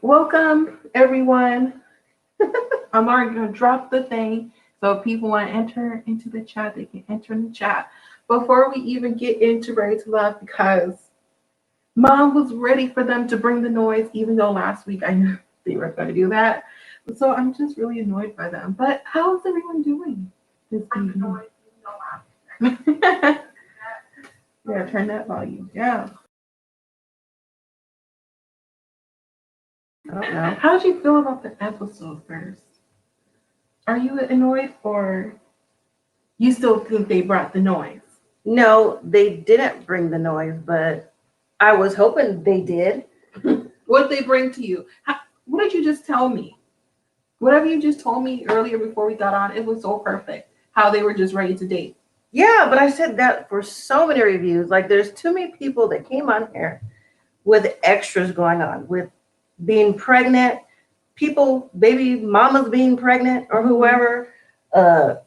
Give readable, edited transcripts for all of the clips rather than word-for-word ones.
Welcome, everyone. I'm already going to drop the thing. So if people want to enter into the chat, they can enter in the chat. Before we even get into Ready to Love, because mom was ready for them to bring the noise, even though last week I knew they were going to do that. So I'm just really annoyed by them. But how is everyone doing this evening? Yeah, turn that volume down. I don't know. How did you feel about the episode first? Are you annoyed or you still think they brought the noise? No, they didn't bring the noise, but I was hoping they did. What did they bring to you? What did you just tell me? Whatever you just told me earlier before we got on, it was so perfect. How they were just ready to date. Yeah, but I said that for so many reviews. Like, there's too many people that came on here with extras going on, with being pregnant, people, baby mamas being pregnant, or whoever,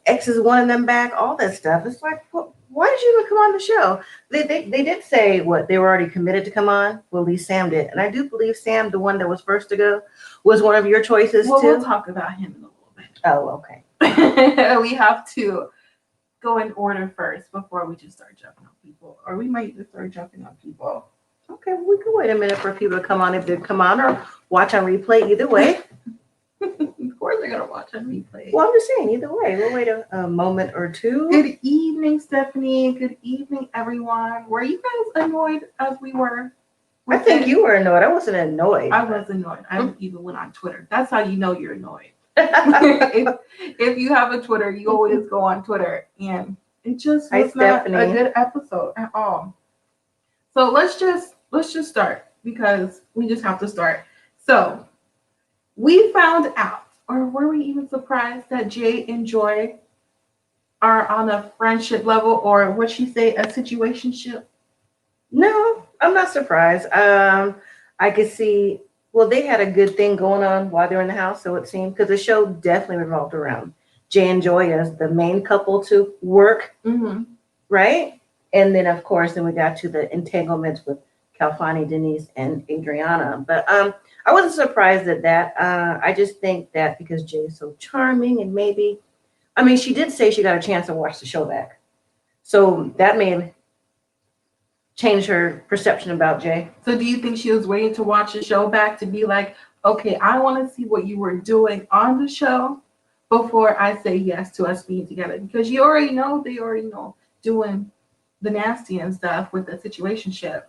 exes wanting them back, all that stuff. It's like, why did you even come on the show? They did say what they were already committed to come on. Well, at least Sam did, and I do believe Sam, the one that was first to go, was one of your choices Well, too. we'll talk about him in a little bit. Oh, okay. We have to go in order first before we just start jumping on people, or we might just start jumping on people. Okay, well, we can wait a minute for people to come on if they come on or watch on replay. Either way. Of course, they're gonna watch on replay. Well, I'm just saying, either way, we'll wait a moment or two. Good evening, Stephanie. Good evening, everyone. Were you guys annoyed as we were? I think you were annoyed. I wasn't annoyed. I was annoyed. I even went on Twitter. That's how you know you're annoyed. if you have a Twitter, you always go on Twitter, and it just was not a good episode at all. So let's just start because we just have to start. So we found out, or were we even surprised that Jay and Joy are on a friendship level, or what she say, a situationship? No, I'm not surprised. I could see. Well, they had a good thing going on while they're in the house, so it seemed, because the show definitely revolved around Jay and Joy as the main couple to work, right? And then, of course, then we got to the entanglements with Calfani, Denise, and Adriana. But I wasn't surprised at that. I just think that because Jay is so charming, and maybe, I mean, she did say she got a chance to watch the show back, so that may change her perception about Jay. So do you think she was waiting to watch the show back to be like, okay, I want to see what you were doing on the show before I say yes to us being together? Because you already know, they already know doing the nasty and stuff with the situationship.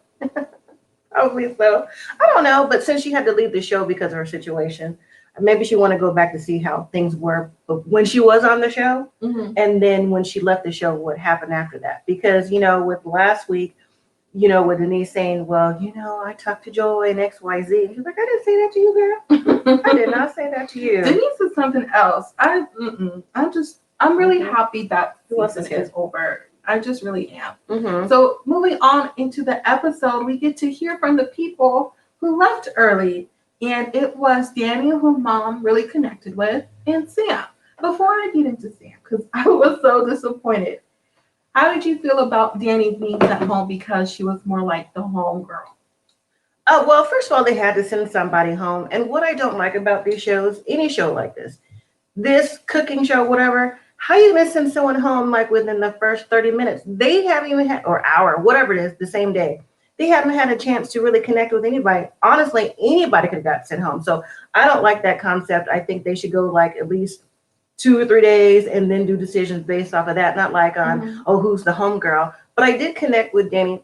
Probably so. I don't know, but since she had to leave the show because of her situation, maybe she want to go back to see how things were when she was on the show, and then when she left the show, what happened after that. Because with last week, with Denise saying, well, I talked to Joy and XYZ. She's like, I didn't say that to you, girl. I did not say that to you. Denise is something else. I'm really happy that season is over. I just really am. So moving on into the episode, we get to hear from the people who left early. And it was Danny, whom mom really connected with, and Sam. Before I get into Sam, because I was so disappointed, how did you feel about Danny being sent home because she was more like the home girl? Oh, well, first of all, they had to send somebody home. And what I don't like about these shows, any show like this cooking show, whatever, how you gonna send someone home like within the first 30 minutes? They haven't even had, or hour, whatever it is, the same day. They haven't had a chance to really connect with anybody. Honestly, anybody could have got sent home. So I don't like that concept. I think they should go like at least 2 or 3 days and then do decisions based off of that, not like on, oh, who's the home girl. But I did connect with Danny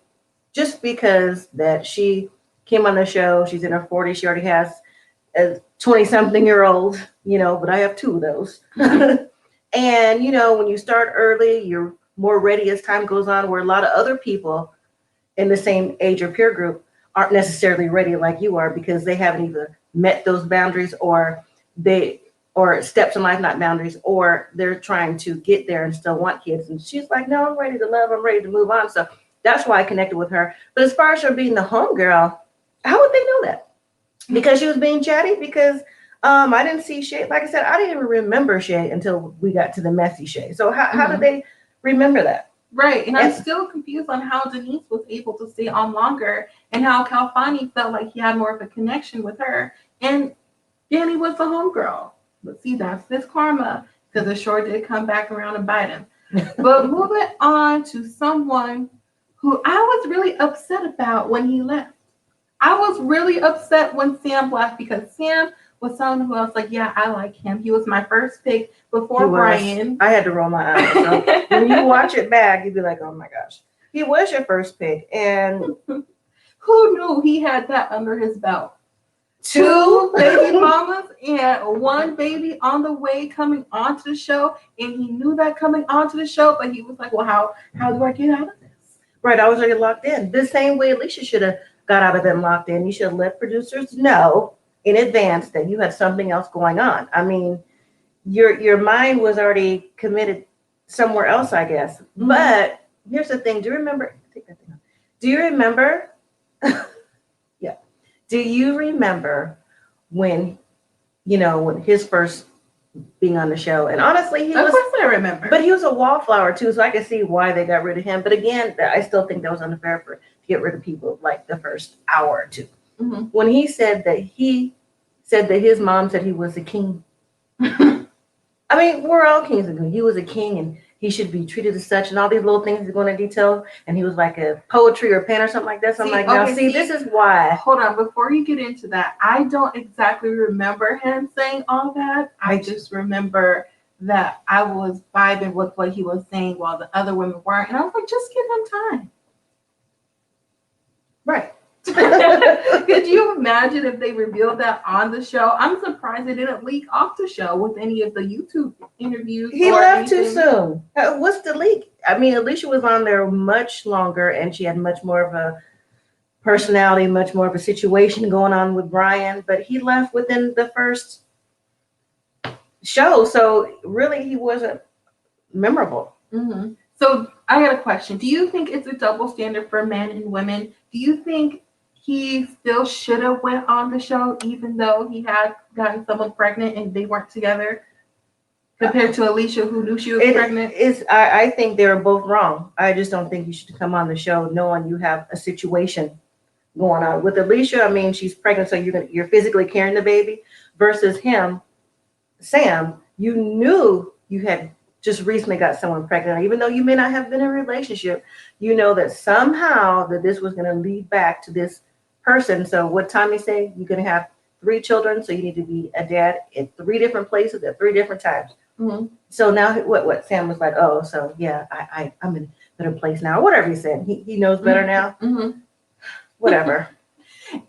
just because that she came on the show. She's in her 40s. She already has a 20-something-year-old, but I have two of those. And, when you start early, you're more ready as time goes on, where a lot of other people in the same age or peer group aren't necessarily ready like you are because they haven't either met those boundaries or steps in life, not boundaries, or they're trying to get there and still want kids. And she's like, no, I'm ready to love. I'm ready to move on. So that's why I connected with her. But as far as her being the home girl, how would they know that? Because she was being chatty? Because I didn't see Shay. Like I said, I didn't even remember Shay until we got to the messy Shay. So how did they remember that? Right. And I'm still confused on how Denise was able to stay on longer and how Calfani felt like he had more of a connection with her. And Danny was the homegirl. But see, that's this karma because it sure did come back around and bite him. But moving on to someone who I was really upset about when he left. I was really upset when Sam left because Sam was someone who I was like, yeah, I like him. He was my first pick before Brian. I had to roll my eyes. So when you watch it back, you'd be like, oh my gosh. He was your first pick. And who knew he had that under his belt? 2 baby mamas and 1 baby on the way coming onto the show. And he knew that coming onto the show, but he was like, well, how do I get out of this? Right, I was already locked in. The same way Alicia should have got out of it and locked in. You should have let producers know in advance that you had something else going on. I mean, your mind was already committed somewhere else, I guess. Mm-hmm. But here's the thing. Do you remember? Take that thing off. Do you remember? Yeah. Do you remember when his first being on the show? And honestly, of course I remember. But he was a wallflower too, so I can see why they got rid of him. But again, I still think that was unfair to get rid of people like the first hour or two. Mm-hmm. When he said that his mom said he was a king. I mean, we're all kings. He was a king and he should be treated as such, and all these little things he's going to detail. And he was like a poetry or pen or something like that. So I'm like, now see, this is why. Hold on, before you get into that, I don't exactly remember him saying all that. I just remember that I was vibing with what he was saying while the other women weren't, and I was like, just give him time. Right. Could you imagine if they revealed that on the show? I'm surprised they didn't leak off the show with any of the YouTube interviews. He left too soon. What's the leak? I mean, Alicia was on there much longer, and she had much more of a personality, much more of a situation going on with Brian, but he left within the first show, so really he wasn't memorable. Mm-hmm. So I got a question. Do you think it's a double standard for men and women? Do you think he still should have went on the show even though he had gotten someone pregnant and they weren't together, compared to Alicia who knew she was pregnant? I think they were both wrong. I just don't think you should come on the show knowing you have a situation going on. With Alicia, I mean, she's pregnant, so you're physically carrying the baby, versus him, Sam, you knew you had just recently got someone pregnant. Even though you may not have been in a relationship, you know that somehow that this was going to lead back to this person. So what Tommy say? You're going to have 3 children, so you need to be a dad at 3 different places at 3 different times. Mm-hmm. So now what Sam was like, oh, so yeah, I'm in a better place now. Whatever he said, he knows better now. Mm-hmm. Whatever.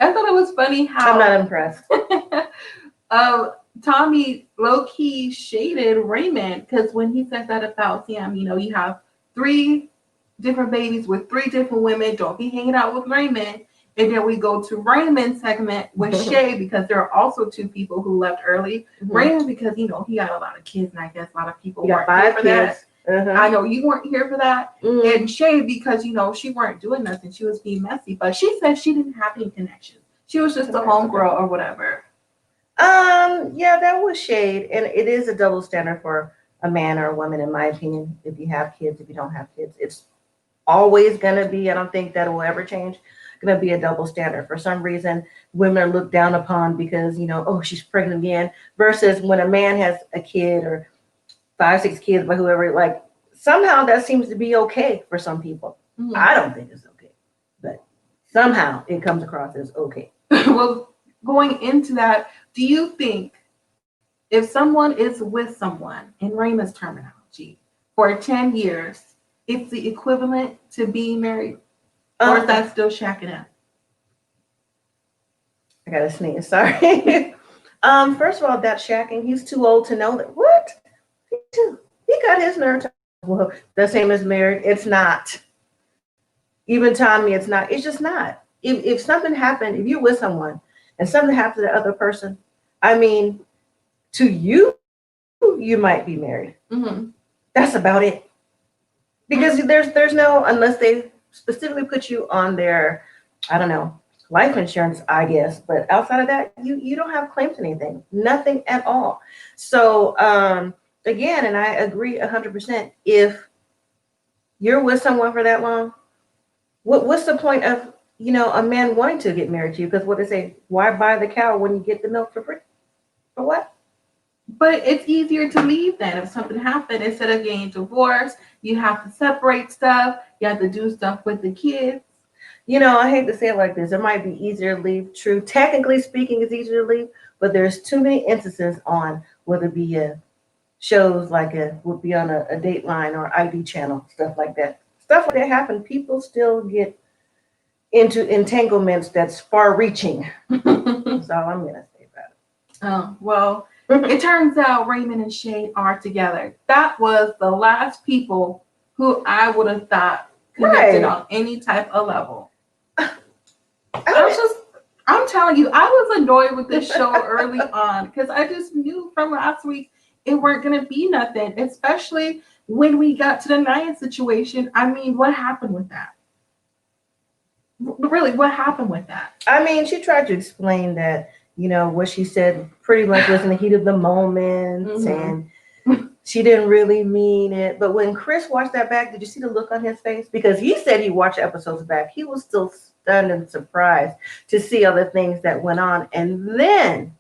I thought it was funny how I'm not impressed. Tommy low-key shaded Raymond because when he said that about Sam, you have 3 different babies with 3 different women. Don't be hanging out with Raymond. And then we go to Raymond's segment with Shay because there are also 2 people who left early. Mm-hmm. Raymond because, he got a lot of kids, and I guess a lot of people weren't here for kids. That. Uh-huh. I know you weren't here for that. Mm-hmm. And Shay because, she weren't doing nothing. She was being messy. But she said she didn't have any connections. She was just a homegirl or whatever. Yeah, that was shade. And it is a double standard for a man or a woman, in my opinion. If you have kids, if you don't have kids, it's always going to be, I don't think that will ever change, going to be a double standard. For some reason, women are looked down upon because, oh, she's pregnant again, versus when a man has a kid or 5, 6 kids by whoever, like somehow that seems to be okay for some people. Mm-hmm. I don't think it's okay, but somehow it comes across as okay. Well, going into that, do you think if someone is with someone, in Raymond's terminology, for 10 years, it's the equivalent to being married? Or is that still shacking up? I gotta sneeze, sorry. First of all, that shacking, he's too old to know that. What? He got his nerve. Well, the same as married. It's not. Even Tommy, it's not. It's just not. If something happened, if you're with someone and something happened to the other person, I mean, to you, you might be married. Mm-hmm. That's about it. Because there's no, unless they specifically put you on their, I don't know, life insurance, I guess. But outside of that, you don't have claim to anything. Nothing at all. So, again, and I agree 100%, if you're with someone for that long, what's the point of, a man wanting to get married to you? Because what they say, why buy the cow when you get the milk for free? For what? But it's easier to leave then if something happened. Instead of getting divorced, you have to separate stuff. You have to do stuff with the kids. I hate to say it like this. It might be easier to leave. True. Technically speaking, it's easier to leave, but there's too many instances on whether it be shows like would be on a Dateline or ID channel, stuff like that. Stuff like that happen. People still get into entanglements that's far-reaching. That's all I'm gonna say about it. Oh, well, it turns out Raymond and Shay are together. That was the last people who I would have thought connected on any type of level. I'm telling you, I was annoyed with this show early on because I just knew from last week it weren't going to be nothing, especially when we got to the Naya situation. I mean, what happened with that? Really, what happened with that? I mean, she tried to explain that, what she said pretty much was in the heat of the moment, and she didn't really mean it. But when Chris watched that back, did you see the look on his face? Because he said he watched episodes back. He was still stunned and surprised to see other things that went on. And then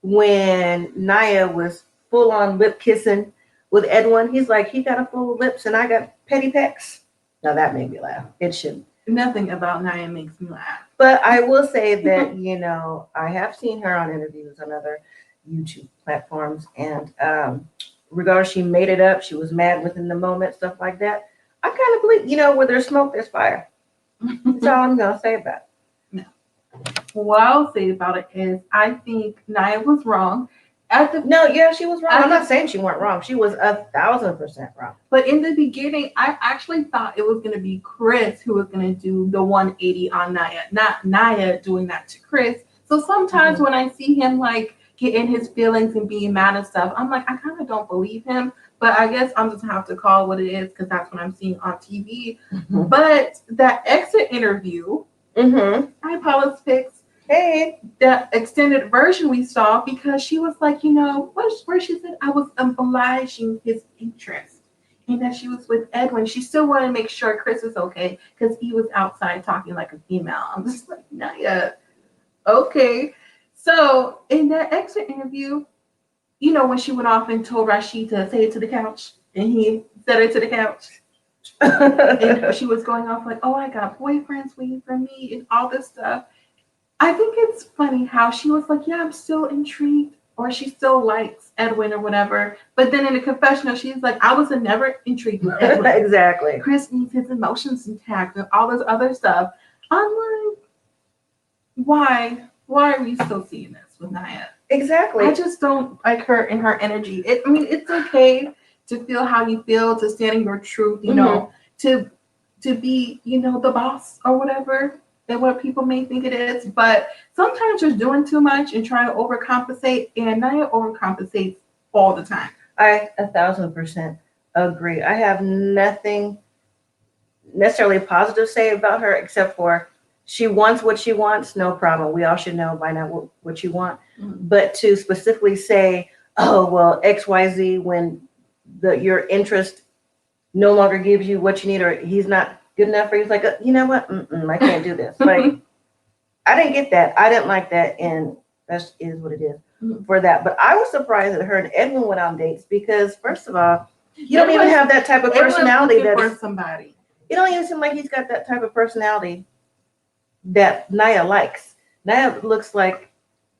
when Naya was full on lip kissing with Edwin, he's like, he got a full of lips and I got petty pecs. Now that made me laugh. It shouldn't. Nothing about Naya makes me laugh. But I will say that, I have seen her on interviews on other YouTube platforms. And regardless, she made it up. She was mad within the moment, stuff like that. I kind of believe, where there's smoke, there's fire. That's all I'm going to say about it. No. What I'll say about it is I think Naya was wrong. She was wrong. I'm not saying she weren't wrong. She was 1,000% wrong. But in the beginning, I actually thought it was going to be Chris who was going to do the 180 on Naya, not Naya doing that to Chris. So sometimes when I see him like get in his feelings and being mad and stuff, I'm like, I kind of don't believe him. But I guess I'm just have to call it what it is because that's what I'm seeing on TV. But that exit interview, I politics. Hey, the extended version we saw because she was like, where she said I was obliging his interest and that she was with Edwin. She still wanted to make sure Chris was okay because he was outside talking like a female. I'm just like, Naya, okay. So in that exit interview, when she went off and told Rashid to say it to the couch and he said it to the couch. And she was going off like, oh, I got boyfriends waiting for me and all this stuff. I think it's funny how she was like, yeah, I'm still intrigued, or she still likes Edwin or whatever. But then in the confessional, she's like, I was never intrigued with Edwin. Exactly. Chris needs his emotions intact and all this other stuff. I'm like, why are we still seeing this with Naya? Exactly. I just don't like her and her energy. It's okay to feel how you feel, to stand in your truth, to be, the boss or whatever. Than what people may think it is, but sometimes you're doing too much and trying to overcompensate, and Naya overcompensates all the time. I 1,000% agree. I have nothing necessarily positive to say about her except for she wants what she wants, no problem. We all should know by now what you want. But to specifically say, oh, well, XYZ when your interest no longer gives you what you need or he's not good enough for you. It's like, you know what? I can't do this. Like, I didn't get that. I didn't like that. And that is what it is for that. But I was surprised that her and Edwin went on dates because, first of all, you don't even have that type of personality. For somebody. You don't even seem like he's got that type of personality that Naya likes. Naya looks like,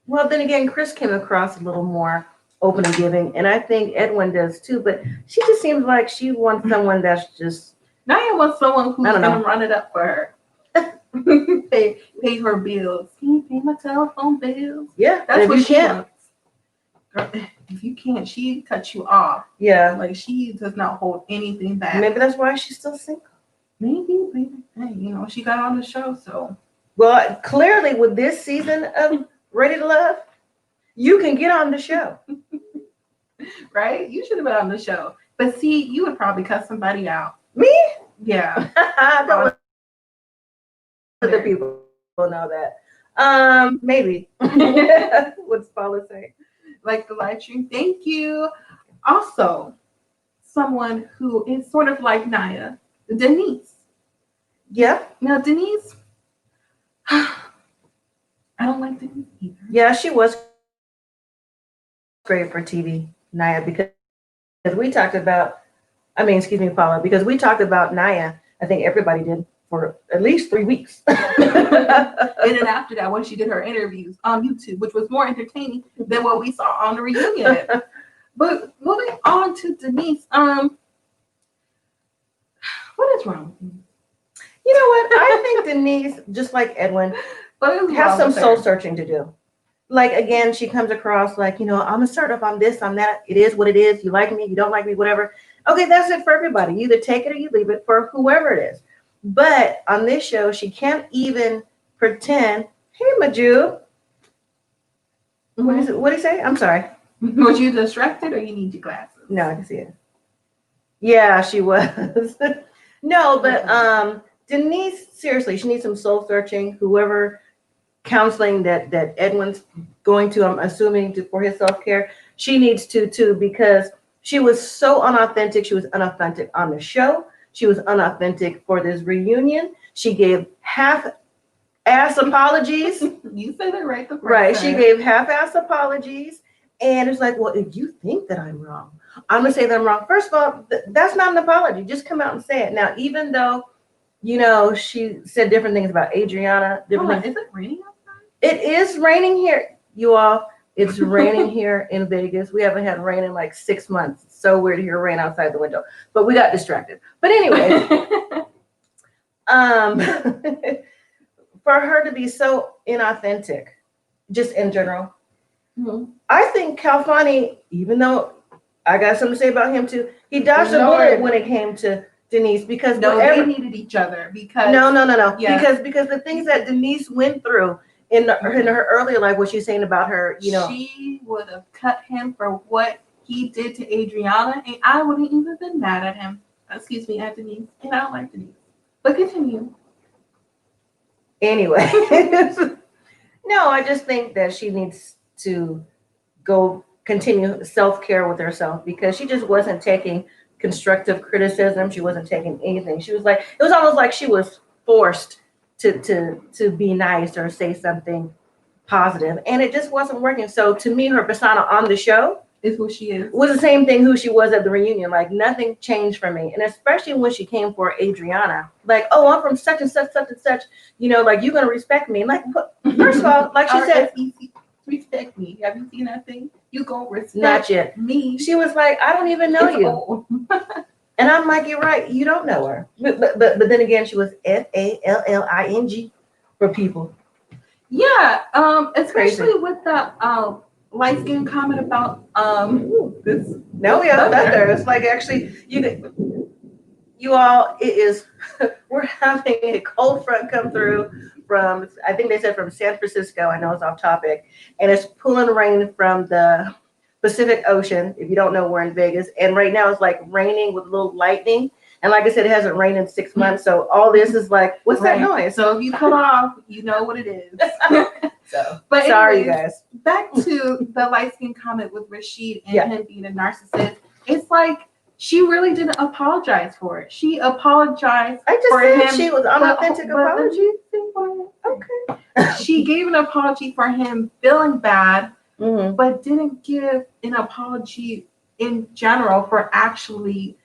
well, then again, Chris came across a little more open and giving. And I think Edwin does too. But she just seems like she wants someone that's just, Naya wants someone who's going to run it up for her. pay her bills. Can you pay my telephone bills? Yeah. That's what she wants. Girl, if you can't, she cuts you off. Yeah. Like, she does not hold anything back. Maybe that's why she's still single. Maybe. Hey, she got on the show, so. Well, clearly with this season of Ready to Love, you can get on the show. Right? You should have been on the show. But see, you would probably cut somebody out. Me? Yeah. Don't let other people know that. Maybe. What's Paula say? Like the live stream. Thank you. Also, someone who is sort of like Naya, Denise. Yeah. Now, Denise, I don't like Denise either. Yeah, she was great for TV, Naya, because we talked about, excuse me, Paula, because we talked about Naya, I think everybody did, for at least 3 weeks. And then after that, when she did her interviews on YouTube, which was more entertaining than what we saw on the reunion. But moving on to Denise, what is wrong with Denise? You know what? I think Denise, just like Edwin, has some soul searching to do. Like, again, she comes across like, I'm assertive, I'm this, I'm that. It is what it is. You like me, you don't like me, whatever. Okay, that's it for everybody. You either take it or you leave it for whoever it is. But on this show, she can't even pretend, hey, Maju. Mm-hmm. What did he say? I'm sorry. Was you distracted or you need your glasses? No, I can see it. Yeah, she was. No, but Denise, seriously, she needs some soul searching. Whoever counseling that Edwin's going to, I'm assuming, for his self-care, she needs to too, because she was so unauthentic. She was unauthentic on the show. She was unauthentic for this reunion. She gave half-ass apologies. You said it right the first Right. time. She gave half-ass apologies. And it's like, well, if you think that I'm wrong, I'm going to say that I'm wrong. First of all, that's not an apology. Just come out and say it. Now, even though, she said different things about Adriana. Is it raining outside? It is raining here, you all. It's raining here in Vegas. We haven't had rain in like 6 months. It's so weird to hear rain outside the window. But we got distracted. But anyway, for her to be so inauthentic, just in general, I think Calfani, even though I got something to say about him too, he dodged a bullet when it came to Denise, because they needed each other. Because no. Yes. Because the things that Denise went through in her earlier life, what she's saying about her, she would have cut him for what he did to Adriana, and I wouldn't even been mad at him. Excuse me, at Denise, and I don't like Denise. But continue. Anyway, no, I just think that she needs to go continue self-care with herself, because she just wasn't taking constructive criticism. She wasn't taking anything. She was like, it was almost like she was forced to be nice or say something positive, and it just wasn't working. So to me, her persona on the show is who she is. Was the same thing who she was at the reunion. Like, nothing changed for me. And especially when she came for Adriana, like, oh, I'm from such and such, such and such, like, you're gonna respect me. Like, first of all, like she said, respect me. Have you seen that thing? You gonna respect not yet. Me. She was like, I don't even know you. And I'm like, you're right, you don't know her. But then again, she was FALLING for people. Yeah, especially with the light skin comment about this. No, yeah, thunder. It's like, actually, you all, it is, we're having a cold front come through from, I think they said from San Francisco. I know it's off topic, and it's pulling rain from the Pacific Ocean. If you don't know, we're in Vegas, and right now it's like raining with a little lightning. And like I said, it hasn't rained in 6 months, so all this is like, what's that noise? So if you cut off, you know what it is. But sorry, you guys. Back to the light skin comment with Rashid and him being a narcissist. It's like, she really didn't apologize for it. She apologized for him. She was unauthentic apology. Okay. She gave an apology for him feeling bad, but didn't give an apology in general for actually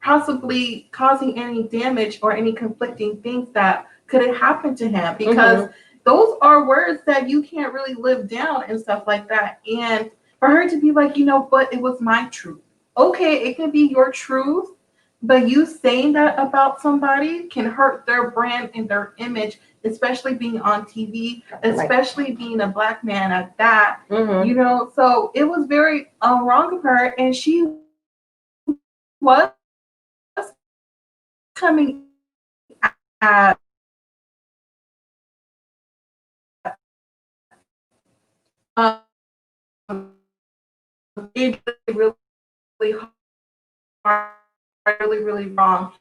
possibly causing any damage or any conflicting things that could have happened to him, because those are words that you can't really live down and stuff like that. And for her to be like, but it was my truth. Okay, it can be your truth, but you saying that about somebody can hurt their brand and their image, especially being on TV, especially being a Black man at that. So it was very wrong of her, and she was coming at it really hard, really wrong.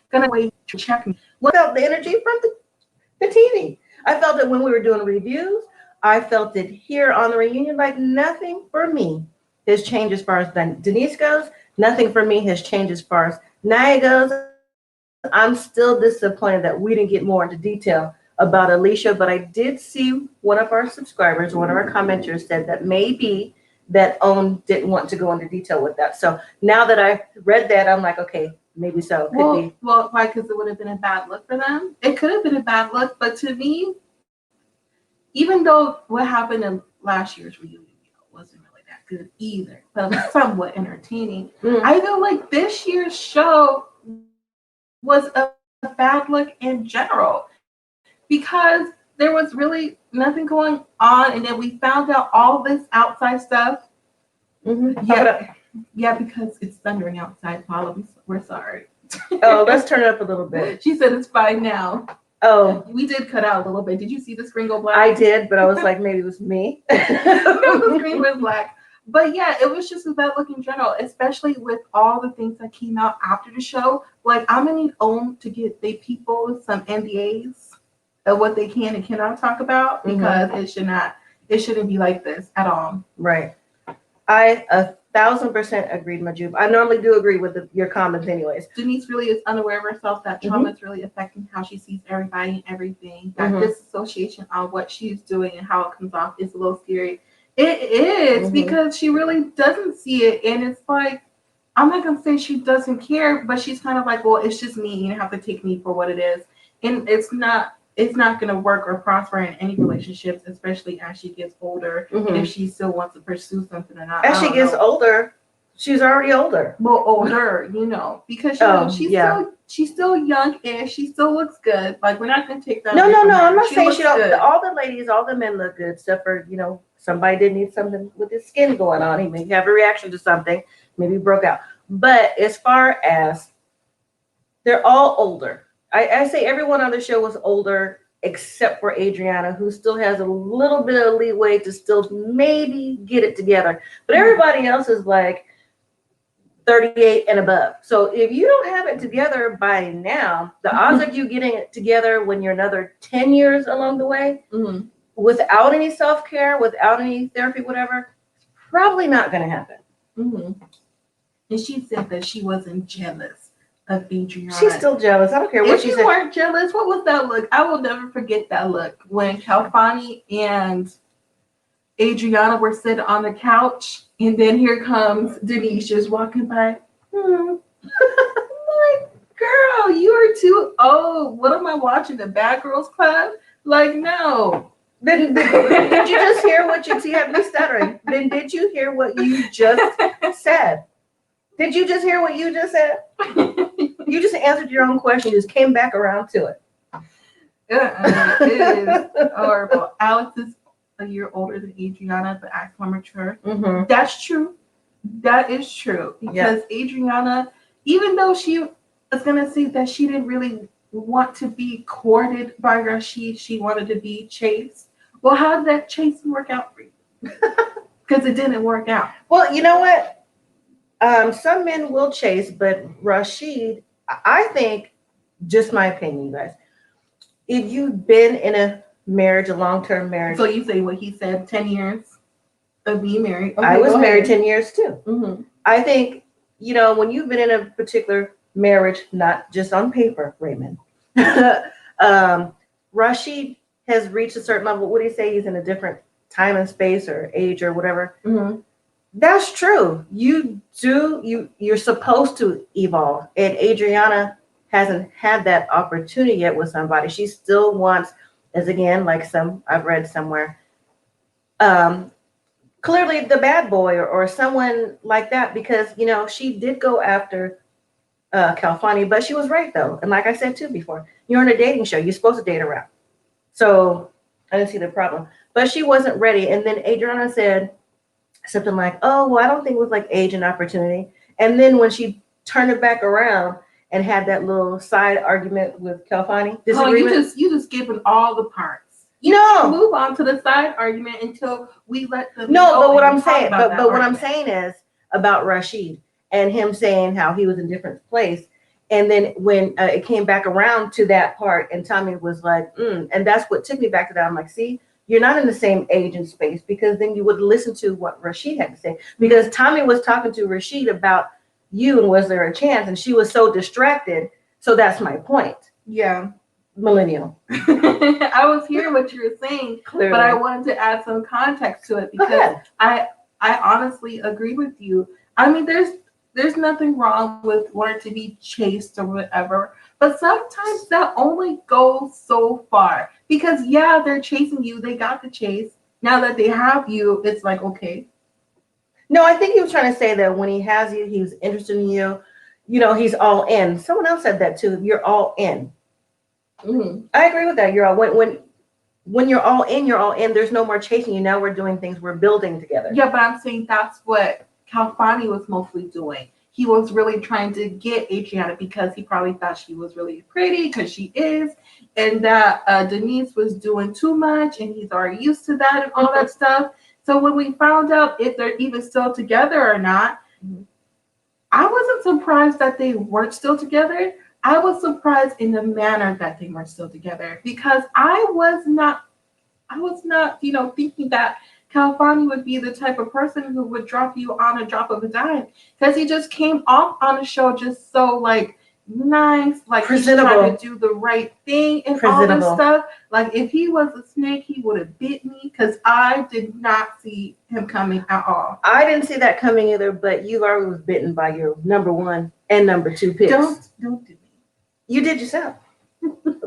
Gonna wait to check me. What about the energy from the TV? I felt it when we were doing reviews. I felt it here on the reunion. Like, nothing for me has changed as far as Denise goes. Nothing for me has changed as far as Naya goes. I'm still disappointed that we didn't get more into detail about Alicia, but I did see one of our subscribers, one of our commenters said that maybe that OWN didn't want to go into detail with that. So now that I read that, I'm like, okay, maybe so. Could be. Well, why? Because it would have been a bad look for them. It could have been a bad look, but to me, even though what happened in last year's reunion wasn't really that good either, but it was somewhat entertaining. I feel like this year's show was a bad look in general because there was really nothing going on, and then we found out all this outside stuff. Yeah, because it's thundering outside, Paula. We're sorry. Oh, let's turn it up a little bit. She said it's fine now. Oh, we did cut out a little bit. Did you see the screen go black? I did, but I was like, maybe it was me. No, the screen went black. But yeah, it was just a bad look in general, especially with all the things that came out after the show. Like, I'm gonna need OWN to get the people some NDAs of what they can and cannot talk about because it shouldn't be like this at all. Right. I 1,000% agreed, Majub. I normally do agree with your comments anyways. Denise really is unaware of herself. That trauma is really affecting how she sees everybody and everything. That disassociation on what she's doing and how it comes off is a little scary. It is because she really doesn't see it. And it's like, I'm not going to say she doesn't care, but she's kind of like, well, it's just me. You have to take me for what it is. And it's not going to work or prosper in any relationships, especially as she gets older, if she still wants to pursue something or not. As she gets older, she's already older. Well, older, because she's still young and she still looks good. Like, we're not going to take that. No. I'm not saying she don't. All the ladies, all the men look good, except for, somebody did need something with his skin going on. He may have a reaction to something, maybe broke out. But as far as they're all older. I say everyone on the show was older except for Adriana, who still has a little bit of leeway to still maybe get it together. But everybody else is like 38 and above. So if you don't have it together by now, the odds of you getting it together when you're another 10 years along the way, without any self-care, without any therapy, whatever, probably not going to happen. And she said that she wasn't jealous of Adriana. She's still jealous. I don't care what she said. If you weren't jealous, what was that look? I will never forget that look when Calfani and Adriana were sitting on the couch, and then here comes Denise just walking by. I'm like, girl, you are too old. What am I watching? The Bad Girls Club? Like, no. Did you just hear what you see? Have me stuttering? Then did you hear what you just said? Did you just hear what you just said? You just answered your own question. You just came back around to it. It is horrible. Alex is a year older than Adriana, but acts more mature. That's true. That is true. Because Adriana, even though she was going to say that she didn't really want to be courted by Rashid, she wanted to be chased. Well, how did that chase work out for you? Because it didn't work out. Well, you know what? Some men will chase, but Rashid, I think, just my opinion, you guys, if you've been in a marriage, a long-term marriage. So you say what he said, 10 years of being married. Okay, I was married 10 years too. I think, when you've been in a particular marriage, not just on paper, Raymond, Rashid has reached a certain level. What do you say? He's in a different time and space or age or whatever. That's true. You're supposed to evolve. And Adriana hasn't had that opportunity yet with somebody. She still wants, as again, like I've read somewhere, clearly the bad boy or someone like that, because, she did go after Calfani, but she was right though. And like I said too before, you're on a dating show. You're supposed to date around. So I didn't see the problem, but she wasn't ready. And then Adriana said something like, oh, well, I don't think it was like age and opportunity. And then when she turned it back around and had that little side argument with Calfani, disagreement. You just giving all the parts. Move on to the side argument until we let them. No, but what I'm saying, but what I'm saying is about Rashid and him saying how he was in a different place. And then when it came back around to that part, and Tommy was like, and that's what took me back to that. I'm like, see, you're not in the same age and space, because then you would listen to what Rashid had to say. Because Tommy was talking to Rashid about you and was there a chance, and she was so distracted So that's my point. Yeah. Millennial. I was hearing what you were saying, clearly, but I wanted to add some context to it because I honestly agree with you. I mean, there's nothing wrong with wanting to be chased or whatever, but sometimes that only goes so far because yeah, they're chasing you. They got the chase. Now that they have you, it's like, okay. No, I think he was trying to say that when he has you, he's interested in you. You know, he's all in. Someone else said that too. You're all in. Mm-hmm. I agree with that. You're all when you're all in, you're all in. There's no more chasing you. Now we're doing things. We're building together. Yeah, but I'm saying that's what Calfani was mostly doing. He was really trying to get Adriana because he probably thought she was really pretty because she is, and that Denise was doing too much, and he's already used to that and all that stuff. So when we found out if they're even still together or not, I wasn't surprised that they weren't still together. I was surprised in the manner that they were still together because I was not, thinking that Calfani would be the type of person who would drop you on a drop of a dime because he just came off on the show just so like nice, like he's trying to do the right thing and all this stuff. Like if he was a snake, he would have bit me because I did not see him coming at all. I didn't see that coming either, but you already was bitten by your number 1 and number 2 picks. Don't do me. You did yourself.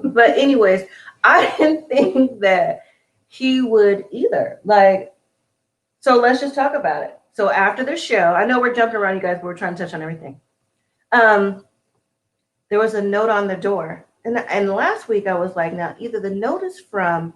But anyways, I didn't think that he would either. Like, so let's just talk about it. So after the show, I know we're jumping around, you guys, but we're trying to touch on everything. There was a note on the door. And last week I was like, now either the note is from,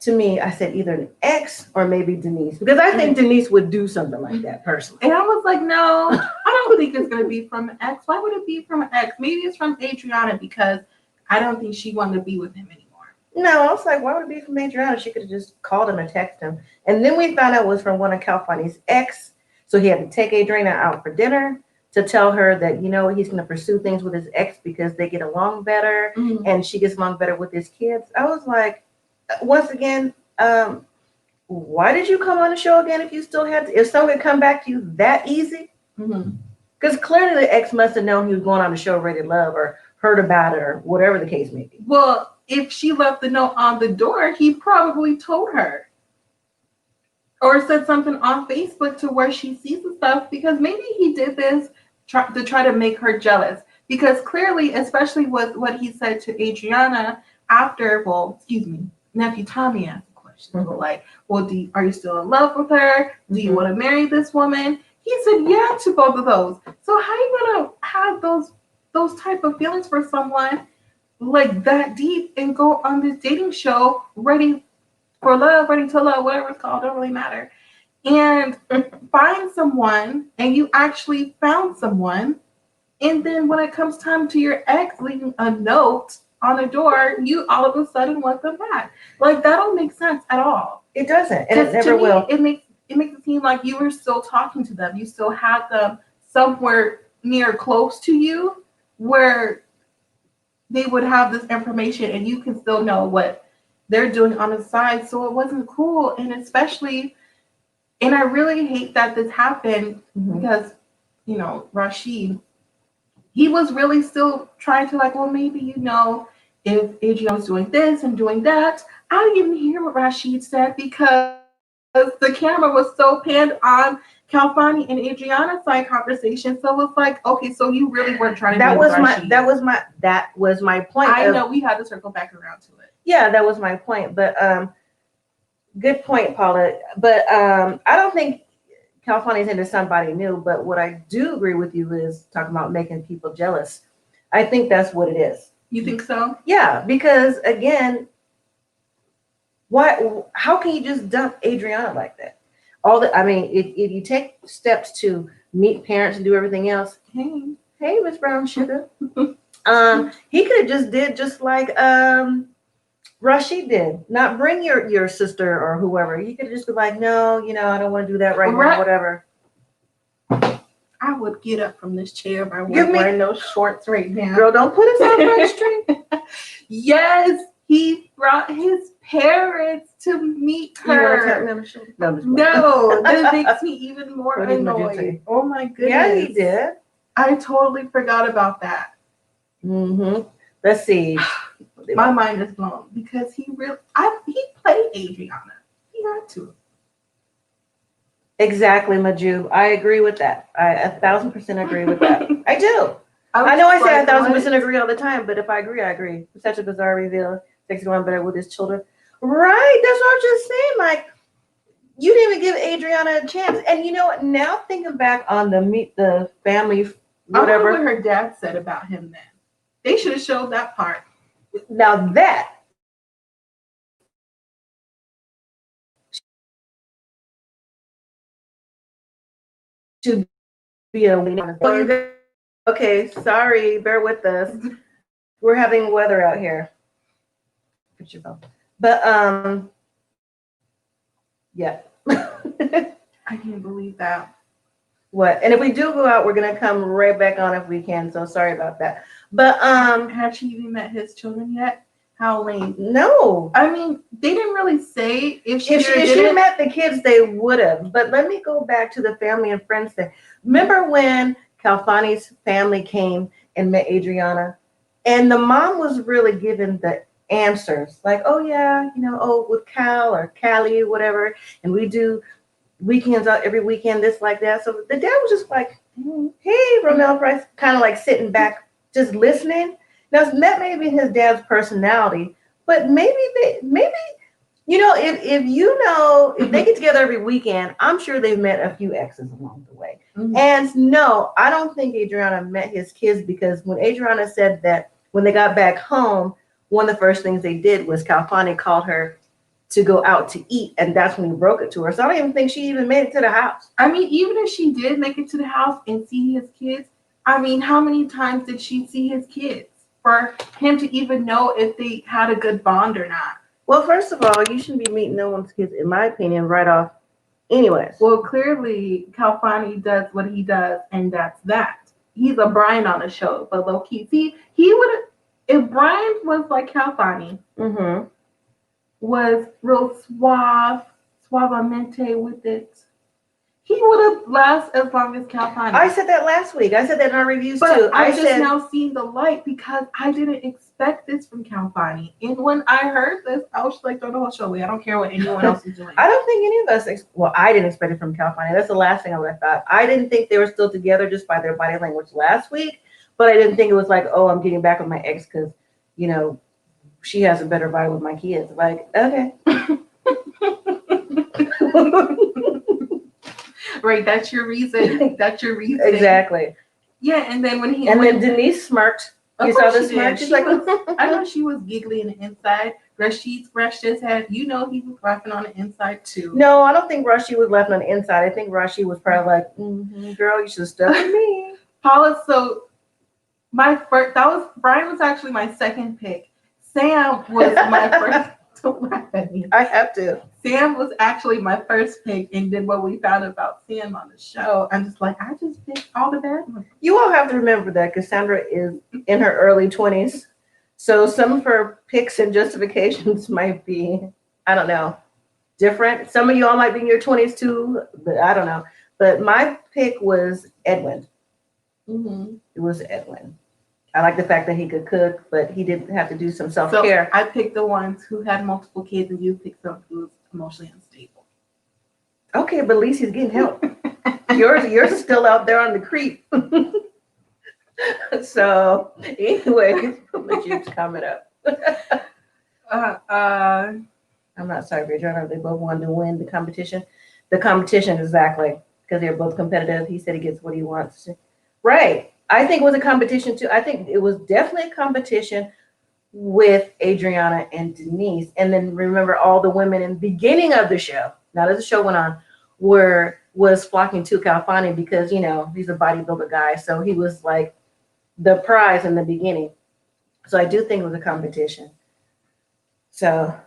to me, I said either an ex or maybe Denise. Because I think Denise would do something like that personally. And I was like, no, I don't think it's going to be from an ex. Why would it be from an ex? Maybe it's from Adriana because I don't think she wanted to be with him anymore. No, I was like, why would it be from Adriana? She could have just called him and texted him. And then we found out it was from one of Calfani's ex. So he had to take Adriana out for dinner to tell her that, you know, he's going to pursue things with his ex because they get along better and she gets along better with his kids. I was like, once again, why did you come on the show again if you still had to, if someone could come back to you that easy? Because clearly the ex must have known he was going on the show Rated Love or heard about it or whatever the case may be. Well, if she left the note on the door, he probably told her. Or said something on Facebook to where she sees the stuff because maybe he did this to try to make her jealous. Because clearly, especially with what he said to Adriana after, nephew Tommy asked the question. Like, well, are you still in love with her? Do you want to marry this woman? He said yeah to both of those. So how are you going to have those type of feelings for someone like that deep and go on this dating show ready to love, whatever it's called, don't really matter, and find someone and you actually found someone, and then when it comes time to your ex leaving a note on the door, you all of a sudden want them back. Like that don't make sense at all. It doesn't, and it never will. It makes it seem like you were still talking to them. You still had them somewhere near close to you where they would have this information and you can still know what they're doing on the side. So it wasn't cool. And especially, and I really hate that this happened because, you know, Rashid, he was really still trying to like, well, maybe, if Adriana was doing this and doing that. I didn't even hear what Rashid said because the camera was so panned on Calfani and Adriana's side conversation. So it was like, okay, so you really weren't trying to that was my point. I know we had to circle back around to it. Yeah, that was my point. But good point, Paula. But I don't think Calfani's into somebody new. But what I do agree with you is talking about making people jealous. I think that's what it is. You think so? Yeah, because again, how can you just dump Adriana like that? If you take steps to meet parents and do everything else, hey, Miss Brown Sugar, he could have just did just like Rashid did, not bring your sister or whoever. He could just be like, no, I don't want to do that right now, whatever. I would get up from this chair by wearing those shorts right now. Girl, don't put us on Front Street. Yes, he brought his parents to meet her. No, that makes me even more annoyed. Oh my goodness. Yeah, he did. I totally forgot about that. Mm-hmm. Let's see. My mind is blown because he played Adriana. He had to. Exactly, Maju. I agree with that. I 1,000% agree with that. I do. I know I say 1,000% agree all the time, but if I agree, I agree. It's such a bizarre reveal. Takes him on better with his children. Right. That's what I'm just saying. Like, you didn't even give Adriana a chance. And you know what? Now thinking back on the family, whatever. I wonder what her dad said about him then. They should have showed that part. Now that should be a okay, sorry, bear with us. We're having weather out here. Put your phone. But yeah. I can't believe that. What? And if we do go out, we're gonna come right back on if we can. So sorry about that. But has she even met his children yet? How lame. No. I mean, they didn't really say if she met the kids, they would have. But let me go back to the family and friends thing. Remember when Calfani's family came and met Adriana? And the mom was really given the answers. Like, oh yeah, with Cal or Callie, whatever. And we do weekends out every weekend, this like that. So the dad was just like, hey, Romel Price, kind of like sitting back, just listening. Now that may be his dad's personality, but maybe if they get together every weekend, I'm sure they've met a few exes along the way. Mm-hmm. And no, I don't think Adriana met his kids, because when Adriana said that when they got back home, one of the first things they did was Calfani called her to go out to eat, and that's when he broke it to her. So I don't even think she even made it to the house. I mean, even if she did make it to the house and see his kids, I mean, how many times did she see his kids for him to even know if they had a good bond or not? Well, first of all, you shouldn't be meeting no one's kids, in my opinion, right off anyways. Well, clearly, Calfani does what he does, and that's that. He's a Brian on the show, but low-key. See, he would have, if Brian was like Calfani, mm-hmm. was real suavemente with it, he would have lasted as long as Calfani. I said that last week. I said that in our reviews but too. I just now seen the light because I didn't expect this from Calfani. And when I heard this, I was like, throw the whole show away. I don't care what anyone else is doing. I don't think any of us, I didn't expect it from Calfani. That's the last thing I would have thought. I didn't think they were still together just by their body language last week, but I didn't think it was like, oh, I'm getting back with my ex because, she has a better vibe with my kids. Like, okay. Right, that's your reason. That's your reason. Exactly. Yeah, and then when Denise smirked. You saw the smirk? She's like, I know she was giggly on the inside. Rashid scratched his head. He was laughing on the inside too. No, I don't think Rashid was laughing on the inside. I think Rashid was probably like, girl, you should have stuck with me. Paula, so Brian was actually my second pick. Sam was my first. I have to. Sam was actually my first pick, and then when we found about Sam on the show, I'm just like, I just picked all the bad ones. You all have to remember that Cassandra is in her early 20s, so some of her picks and justifications might be, I don't know, different. Some of y'all might be in your 20s too, but I don't know. But my pick was Edwin. Mm-hmm. It was Edwin. I like the fact that he could cook, but he did have to do some self-care. So I picked the ones who had multiple kids, and you picked someone who was emotionally unstable. Okay, but at least he's getting help. yours is still out there on the creep. So anyway, let you comment up. I'm not sorry, Adriana. They both wanted to win the competition. The competition, exactly, because they're both competitive. He said he gets what he wants. Right. I think it was a competition too. I think it was definitely a competition with Adriana and Denise. And then remember, all the women in the beginning of the show, now that the show went on, was flocking to Calfani because, he's a bodybuilder guy. So he was like the prize in the beginning. So I do think it was a competition. So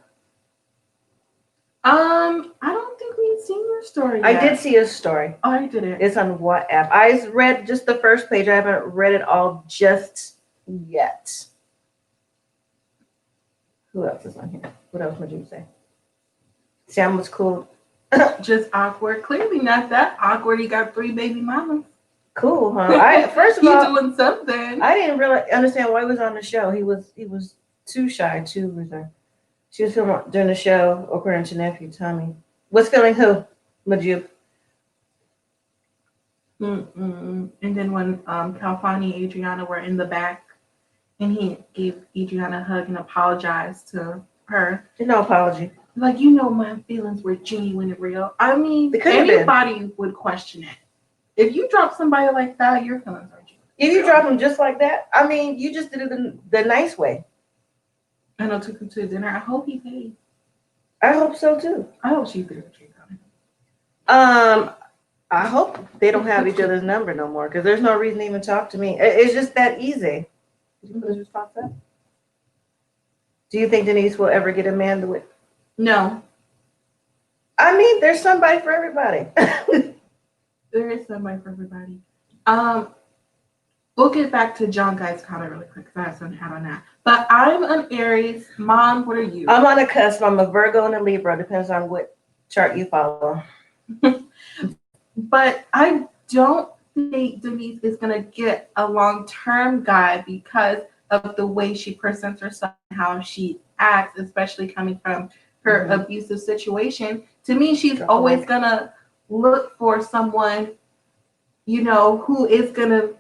I don't think we've seen your story yet. I did see his story. Oh, I didn't. It's on WhatsApp. I read just the first page. I haven't read it all just yet. Who else is on here? What else would you say? Sam was cool. Just awkward. Clearly not that awkward. He got 3 baby mamas. Cool, huh? First of He's all, doing something. I didn't really understand why he was on the show. He was too shy, too reserved. She was filming during the show, according to nephew Tommy. Was filming who? Majub. And then when Calfani and Adriana were in the back, and he gave Adriana a hug and apologized to her. No apology. Like, my feelings were genuine and real. I mean, anybody would question it. If you drop somebody like that, your feelings are genuine. If you drop them just like that, I mean, you just did it the nice way. I know, took him to dinner. I hope he paid. I hope so too. I hope she threw a drink on him. I hope they don't have each other's number no more, because there's no reason to even talk to me. It's just that easy. Did you put his response up? Do you think Denise will ever get a man to it? No. I mean, there's somebody for everybody. There is somebody for everybody. We'll get back to John Guy's comment really quick because I have some hat on that. But I'm an Aries. Mom, what are you? I'm on a cusp. I'm a Virgo and a Libra. Depends on what chart you follow. But I don't think Denise is going to get a long-term guy because of the way she presents herself and how she acts, especially coming from her abusive situation. To me, she's always going to look for someone, who is going to,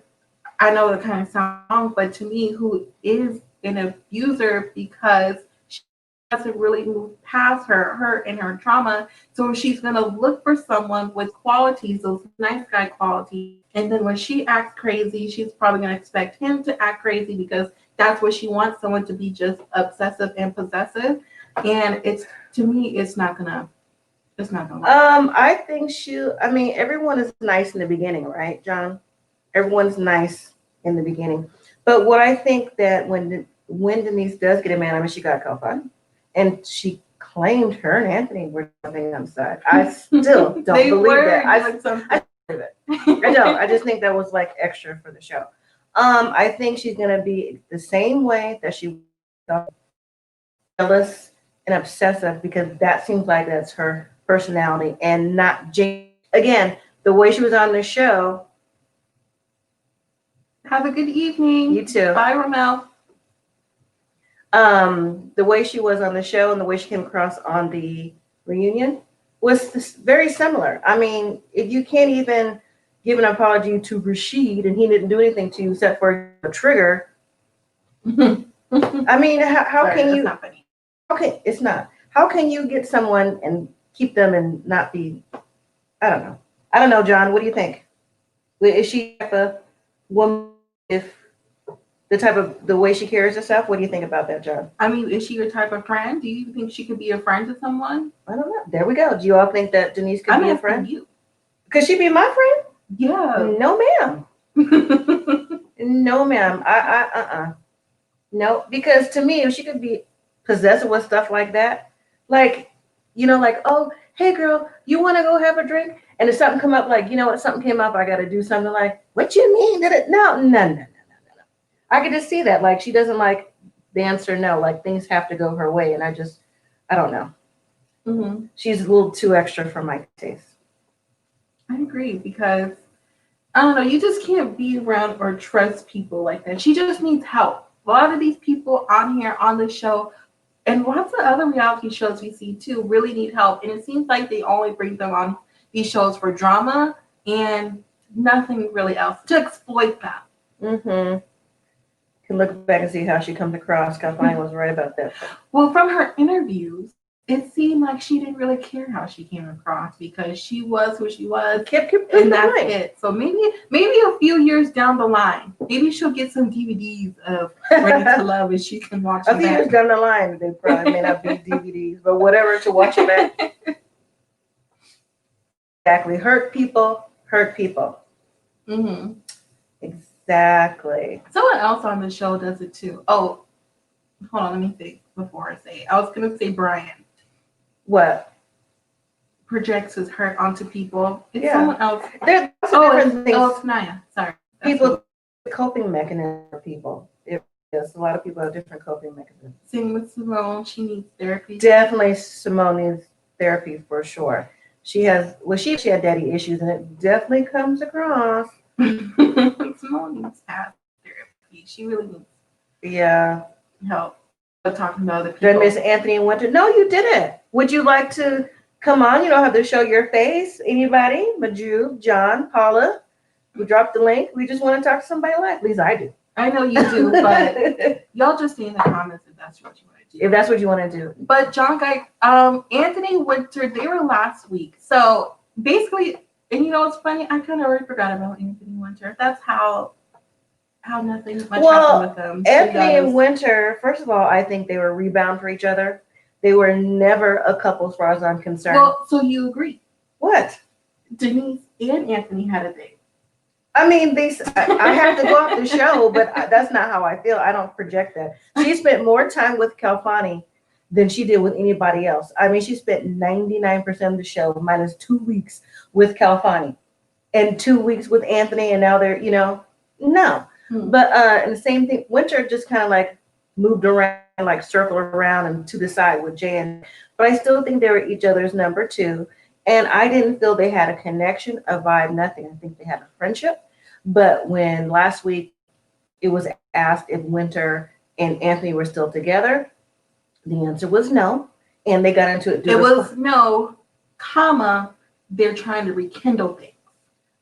I know it kind of sounds wrong, but to me, who is an abuser because she doesn't really move past her and her trauma. So she's going to look for someone with qualities, those nice guy qualities. And then when she acts crazy, she's probably going to expect him to act crazy because that's what she wants, someone to be just obsessive and possessive. And to me, it's not going to work. I think everyone is nice in the beginning, right, John? Everyone's nice in the beginning. But what I think that when Denise does get a man, she got Calfani, and she claimed her and Anthony were something on the side. I still don't believe that. I believe it. I don't. I just think that was like extra for the show. I think she's gonna be the same way that she was jealous and obsessive, because that seems like that's her personality, and not Jane. Again, the way she was on the show. Have a good evening. You too. Bye, Romel. The way she was on the show and the way she came across on the reunion was very similar. I mean, if you can't even give an apology to Rashid and he didn't do anything to you except for a trigger, I mean, how can you? Not funny. Okay, it's not. How can you get someone and keep them and not be? I don't know, John. What do you think? Is she a woman? If the way she carries herself, what do you think about that, John? I mean, is she your type of friend? Do you think she could be a friend to someone? I don't know. There we go. Do you all think that Denise could be a friend? You. Could she be my friend? Yeah. No, ma'am. No, ma'am. No, because to me, if she could be possessive with stuff like that, oh, hey girl, you want to go have a drink? And if something come up, something came up, I got to do something, like, what you mean? No. I could just see that, like, she doesn't like the answer no, like things have to go her way. And I don't know. Mm-hmm. She's a little too extra for my taste. I agree, because I don't know, you just can't be around or trust people like that. She just needs help. A lot of these people on here on the show, and lots of other reality shows we see too, really need help. And it seems like they only bring them on these shows for drama and nothing really else to exploit them. Mm-hmm. Can look back and see how she comes across. Calfani was right about that. Well, from her interviews, it seemed like she didn't really care how she came across, because she was who she was, and that's it. So maybe a few years down the line, maybe she'll get some DVDs of Ready to Love and she can watch it. A few years down the line, they probably may not be DVDs, but whatever, to watch it back. Exactly. Hurt people. Mm-hmm. Exactly. Someone else on the show does it too. Oh, hold on, let me think before I say it. I was gonna say Brian. What? Projects his hurt onto people. It's someone else. There's different things. Oh, it's Naya. Sorry. People, coping mechanism for people. Yes, a lot of people have different coping mechanisms. Same with Simone. She needs therapy. Definitely, Simone needs therapy for sure. She had daddy issues, and it definitely comes across. Simone needs therapy. She really needs help. Talking about other people. Did I miss Anthony and Winter? No, you didn't. Would you like to come on? You don't have to show your face. Anybody? Maju, John, Paula. We dropped the link. We just want to talk to somebody live. At least I do. I know you do, but y'all just say in the comments if that's what you want to do. If that's what you want to do. But John Guy, Anthony Winter, they were last week. So basically, and you know what's funny? I kind of already forgot about Anthony Winter. That's how nothing much happened with them. Anthony and Winter, first of all, I think they were rebound for each other. They were never a couple as far as I'm concerned. Well, so you agree. What? Denise and Anthony had a date. I mean, I have to go off the show, but that's not how I feel. I don't project that. She spent more time with Calfani than she did with anybody else. I mean, she spent 99% of the show minus 2 weeks with Calfani and 2 weeks with Anthony, and now they're, no. But and the same thing, Winter just kind of like moved around, like circled around and to the side with Jan. But I still think they were each other's number two. And I didn't feel they had a connection, a vibe, nothing. I think they had a friendship. But when last week it was asked if Winter and Anthony were still together, the answer was no. And they got into it. It was no, comma, they're trying to rekindle things.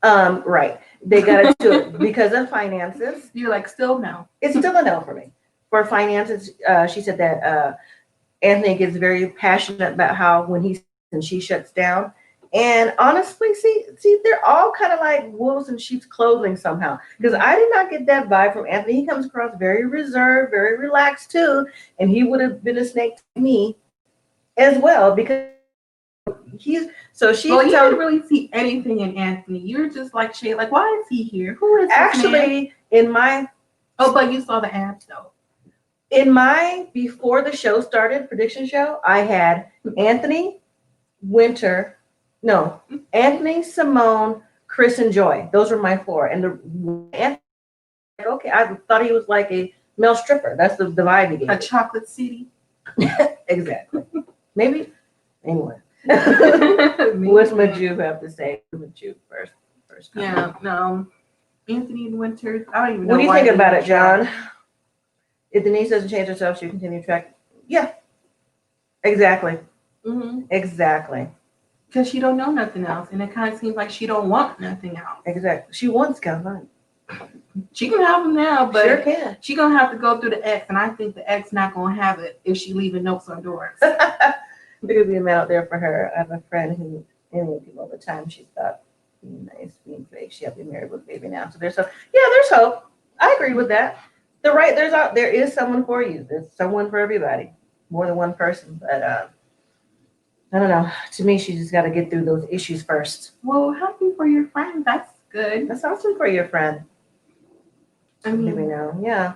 Right. They got into it because of finances. You're like, still no. It's still a no for me. For finances, she said that Anthony gets very passionate about how when she shuts down. And honestly, see, they're all kind of like wolves in sheep's clothing somehow. Because I did not get that vibe from Anthony. He comes across very reserved, very relaxed too. And he would have been a snake to me as well because you didn't really see anything in Anthony. You're just like, Shay, like, why is he here? Who is actually in my but you saw the abs though. In my before the show started prediction show, I had Anthony, Anthony, Simone, Chris, and Joy. Those were my four. And okay, I thought he was like a male stripper. That's the vibe he gave. A chocolate city. Exactly. Maybe. Anyway. What's Maju have to say? Maju first. Yeah, no. Anthony and Winter, I don't even know. What do you think about it, John? If Denise doesn't change herself, she'll continue track. Yeah. Exactly. Mm-hmm. Exactly. Because she don't know nothing else. And it kind of seems like she don't want nothing else. Exactly. She wants Calvin. She can have him now, but sure can. She gonna have to go through the ex, and I think the ex not gonna have it if she leaving notes on doors. There could be a man out there for her. I have a friend who interviewed people all the time. She thought being nice, being fake. She'll be married with a baby now. So there's hope. I agree with that. There is someone for you. There's someone for everybody. More than one person. But I don't know. To me, she just got to get through those issues first. Well, happy for your friend. That's good. That's awesome for your friend. I mean, let me know. Yeah.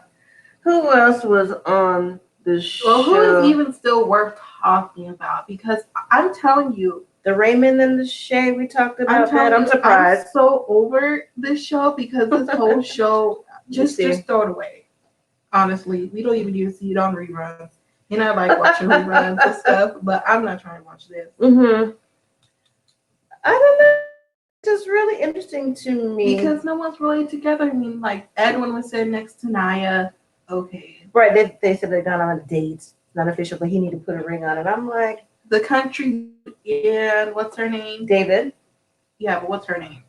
Who else was on the show? Well, who is even still worth talking about? Because I'm telling you, the Raymond and the Shay we talked about that. I'm surprised. I'm so over this show because this whole show just throw it away. Honestly, we don't even need to see it on reruns. And I like watching reruns and stuff, but I'm not trying to watch this. Mm-hmm. I don't know. It's just really interesting to me. Because no one's really together. I mean, like, Edwin was sitting next to Naya. Okay. Right. They said they've gone on a date. Not official, but he needed to put a ring on it. I'm like. The country, and what's her name? David. Yeah, but what's her name?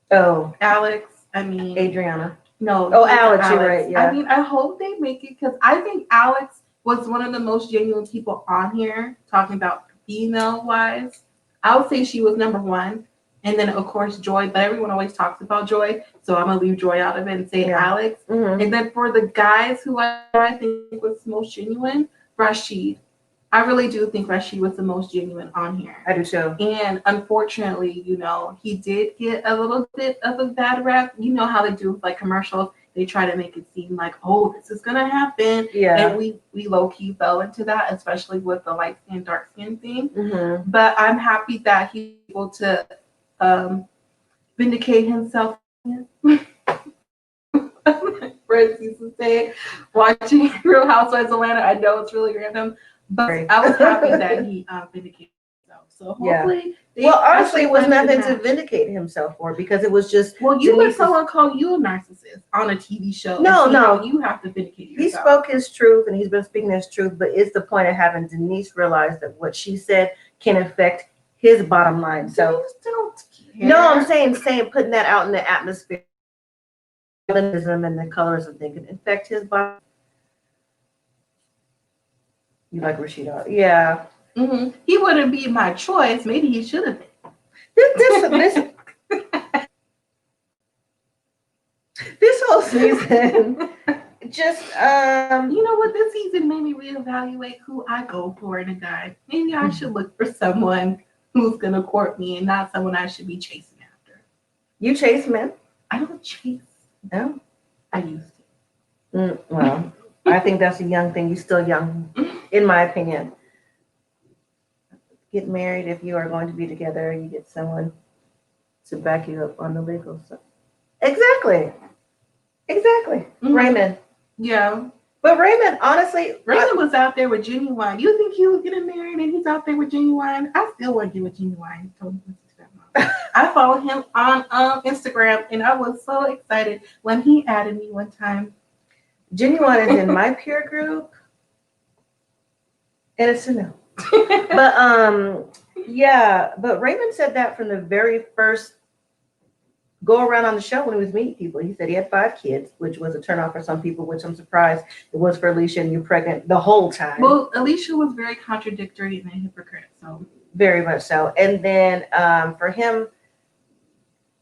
Oh. Alex. I mean. Adriana. No. Oh, Alex, you're right. Yeah. I mean, I hope they make it because I think Alex was one of the most genuine people on here talking about female-wise. I would say she was number one. And then, of course, Joy. But everyone always talks about Joy. So I'm going to leave Joy out of it and say Alex. Mm-hmm. And then for the guys who I think was most genuine, Rashid. I really do think Rashid was the most genuine on here. I do too. And unfortunately, he did get a little bit of a bad rap. You know how they do with like commercials. They try to make it seem like, oh, this is going to happen. Yeah. And we low-key fell into that, especially with the light skin, dark skin thing. Mm-hmm. But I'm happy that he's able to vindicate himself. Friends used to say, watching Real Housewives of Atlanta, I know it's really random. But I was happy that he vindicated himself. So hopefully, honestly, it was nothing to vindicate himself for because it was just. Well, you let someone call you a narcissist on a TV show. No, you have to vindicate yourself. He spoke his truth, and he's been speaking his truth. But it's the point of having Denise realize that what she said can affect his bottom line. So Denise don't care. No, I'm saying putting that out in the atmosphere, and the colorism thing can affect his bottom. You like Rashida? Yeah. Mm-hmm. He wouldn't be my choice. Maybe he should have been. This whole season, just you know what? This season made me reevaluate who I go for in a guy. Maybe I should look for someone who's gonna court me and not someone I should be chasing after. You chase men? I don't chase. No, I used to. Well, I think that's a young thing. You're still young, in my opinion. Get married if you are going to be together. You get someone to back you up on the legal stuff. Exactly. Mm-hmm. Raymond. Yeah. But Raymond, honestly, Raymond was out there with Genuine. You think he was getting married and he's out there with Genuine? I still want to get with Genuine. I follow him on Instagram, and I was so excited when he added me one time. Genuine is in my peer group, and it's a no. But Raymond said that from the very first go around on the show when he was meeting people. He said he had 5 kids, which was a turnoff for some people, which I'm surprised it was for Alicia, and you're pregnant the whole time. Well, Alicia was very contradictory and a hypocrite, so. Very much so. And then for him,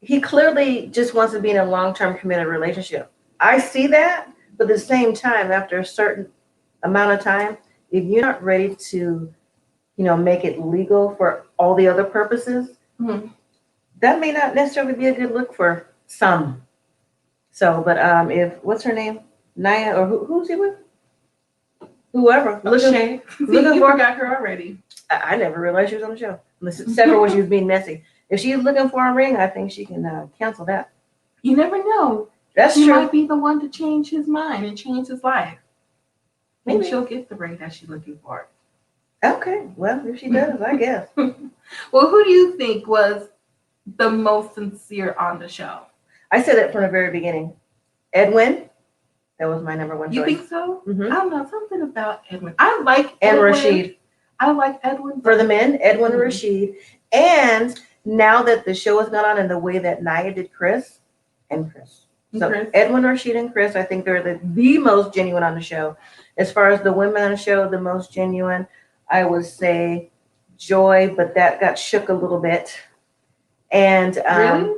he clearly just wants to be in a long-term committed relationship. I see that, but at the same time, after a certain amount of time, if you're not ready to, make it legal for all the other purposes, that may not necessarily be a good look for some. So, but what's her name? Naya, or who's he with? Whoever. Looking for got her already. I never realized she was on the show. Except for when she was being messy. If she's looking for a ring, I think she can cancel that. You never know. That's she true. Might be the one to change his mind and change his life. Maybe. And she'll get the ring that she's looking for. Okay. Well, if she does, I guess. Well, who do you think was the most sincere on the show? I said it from the very beginning. Edwin. That was my number one choice. You think so? Mm-hmm. I don't know. Something about Edwin. I like Edwin. And Edwin. Rashid. I like Edwin. For the men, Edwin and Rashid. And now that the show has gone on in the way that Naya did Chris. So Edwin, Rashid, and Chris, I think they're the most genuine on the show. As far as the women on the show, the most genuine, I would say Joy, but that got shook a little bit. And really?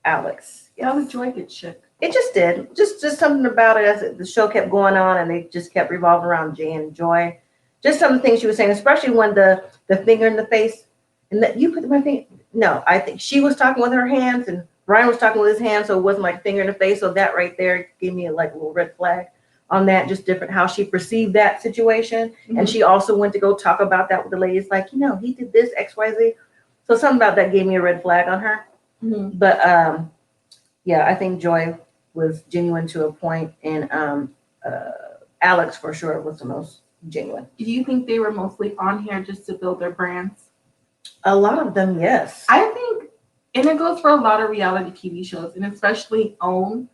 Alex. Yes. How did Joy get shook? It just did. Just something about it as the show kept going on, and they just kept revolving around Jay and Joy. Just some of the things she was saying, especially when the finger in the face, and that you put my finger. No, I think she was talking with her hands, and Brian was talking with his hands, so it wasn't like finger in the face. So that right there gave me a little red flag on that. Just different how she perceived that situation, mm-hmm. And she also went to go talk about that with the ladies, like he did this XYZ. So something about that gave me a red flag on her. Mm-hmm. But I think Joy was genuine to a point, and Alex for sure was the most genuine. Do you think they were mostly on here just to build their brands? A lot of them, yes. I think, and it goes for a lot of reality TV shows, and especially OWN.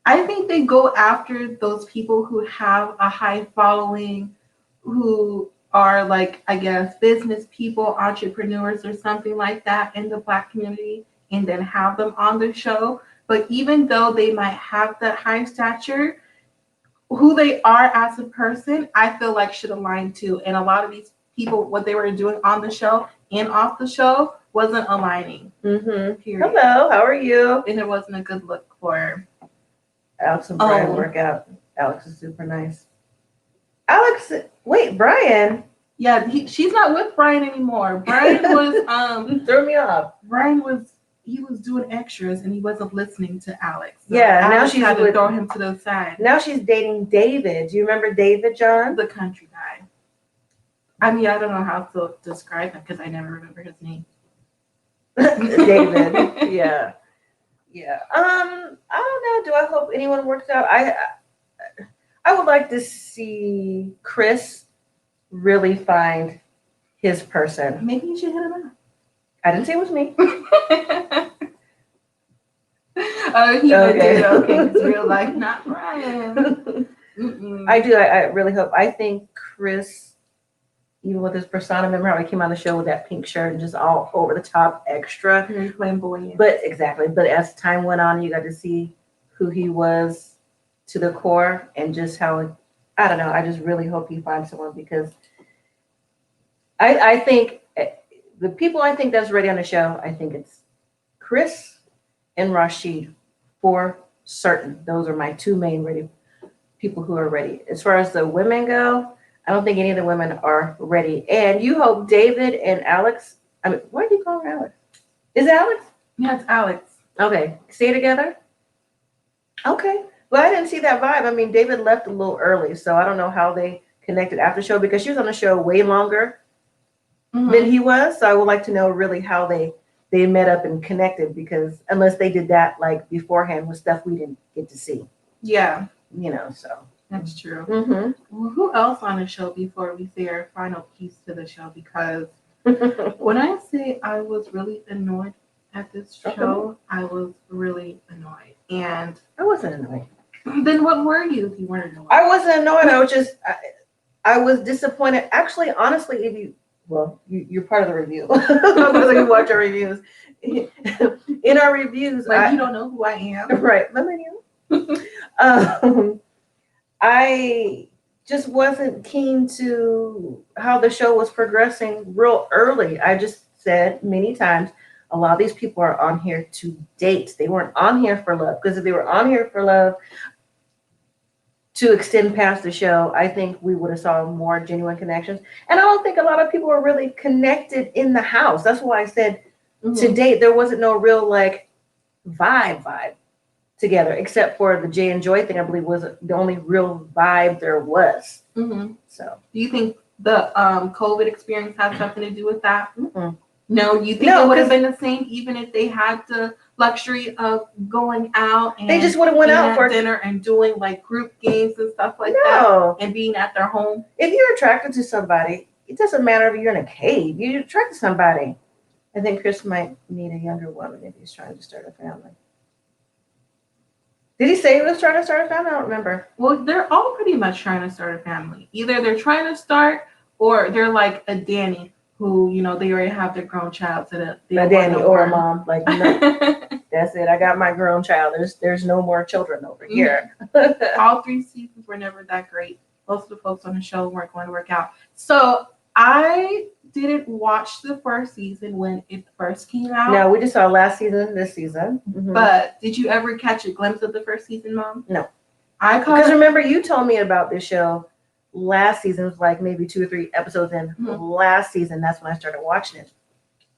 I think they go after those people who have a high following, who are business people, entrepreneurs or something like that in the Black community, and then have them on the show. But even though they might have that high stature, who they are as a person, I feel like should align too. And a lot of these people, what they were doing on the show and off the show wasn't aligning. Mm-hmm. Hello, how are you? And it wasn't a good look for Alex and Brian work out. Alex is super nice. Alex, wait, Brian? Yeah, she's not with Brian anymore. Brian was threw me off. Brian was doing extras and he wasn't listening to Alex. So yeah, Alex now she's had to throw him to the side. Now she's dating David. Do you remember David, John? The country guy. I mean, I don't know how to describe him because I never remember his name. David. Yeah. I don't know. Do I hope anyone works out? I would like to see Chris really find his person. Maybe you should hit him up. I didn't say it was me. Oh, he did. Okay, it's real life, not Ryan. I really hope. I think Chris, even with his persona, remember how he came on the show with that pink shirt and just all over the top extra. Very flamboyant. But exactly. But as time went on, you got to see who he was to the core and just how, I don't know. I just really hope he finds someone because I think the people I think that's ready on the show, I think it's Chris and Rashid for certain. Those are my two main ready people who are ready. As far as the women go, I don't think any of the women are ready. And you hope David and Alex, I mean, why do you call her Alex? Is it Alex? Yeah, it's Alex. Okay. Stay together? Okay. Well, I didn't see that vibe. I mean, David left a little early, so I don't know how they connected after the show because she was on the show way longer than he was. So I would like to know really how they met up and connected because unless they did that like beforehand with stuff we didn't get to see. Yeah. You know, so. That's true. Mm-hmm. Well, who else on the show before we say our final piece to the show? Because when I say I was really annoyed at this show, I was really annoyed. And I wasn't annoyed. Then what were you if you weren't annoyed? I wasn't annoyed. I was just, I was disappointed. Actually, honestly, if you, well, you're part of the review. Because you watch our reviews. In our reviews, like you don't know who I am. Right. Let me know. I just wasn't keen to how the show was progressing real early. I just said many times, a lot of these people are on here to date. They weren't on here for love. Because if they were on here for love to extend past the show, I think we would have saw more genuine connections. And I don't think a lot of people were really connected in the house. That's why I said to date, there wasn't no real like vibe together, except for the Jay and Joy thing, I believe was the only real vibe there was. So do you think the COVID experience had something to do with that? No, you think No, it would have been the same even if they had the luxury of going out and they just would have went out for dinner and doing like group games and stuff like that and being at their home? If you're attracted to somebody, it doesn't matter if you're in a cave. You're attracted to somebody. I think Chris might need a younger woman if he's trying to start a family. Did he say he was trying to start a family? I don't remember. Well, they're all pretty much trying to start a family. Either they're trying to start or they're like a Danny who, you know, they already have their grown child. So that a Danny or a mom. Like, no, that's it. I got my grown child. There's no more children over here. All 3 seasons were never that great. Most of the folks on the show weren't going to work out. So I didn't watch the first season when it first came out. No, we just saw last season, this season. But did you ever catch a glimpse of the first season, Mom? No. Because remember, you told me about this show last season. It was like maybe 2 or 3 episodes in last season. That's when I started watching it.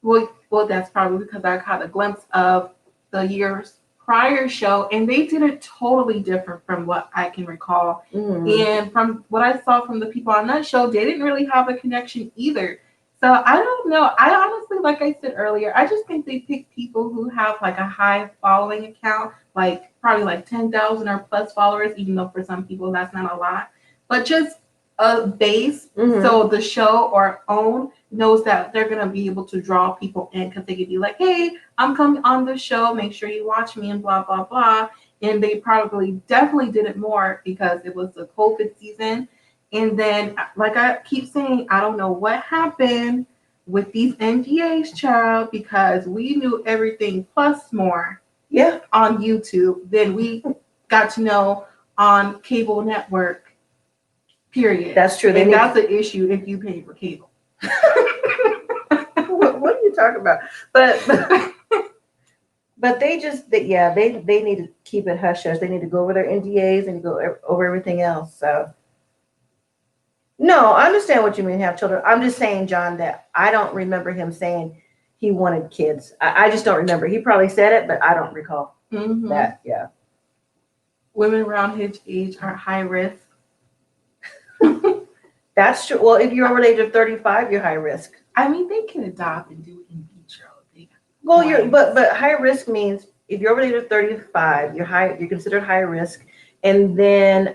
Well, that's probably because I caught a glimpse of the year's prior show, and they did it totally different from what I can recall. And from what I saw from the people on that show, they didn't really have a connection either. So I don't know. I honestly, like I said earlier, I just think they pick people who have like a high following account, like probably like 10,000 or plus followers, even though for some people that's not a lot, but just a base. So the show or OWN knows that they're going to be able to draw people in because they could be like, hey, I'm coming on the show. Make sure you watch me and blah, blah, blah. And they probably definitely did it more because it was the COVID season. And then, like I keep saying, I don't know what happened with these NDAs, child, because we knew everything plus more on YouTube than we got to know on cable network, period. That's true. And that's an issue if you pay for cable. What are you talking about? But they just, they need to keep it hush-hush. They need to go over their NDAs and go over everything else, so. No, I understand what you mean, have children. I'm just saying, John, that I don't remember him saying he wanted kids. I just don't remember. He probably said it, but I don't recall that. Yeah. Women around his age are high risk. That's true. Well, if you're over the age of 35, you're high risk. I mean, they can adopt and do in vitro. Well, but high risk means if you're over the age of 35, you're considered high risk, and then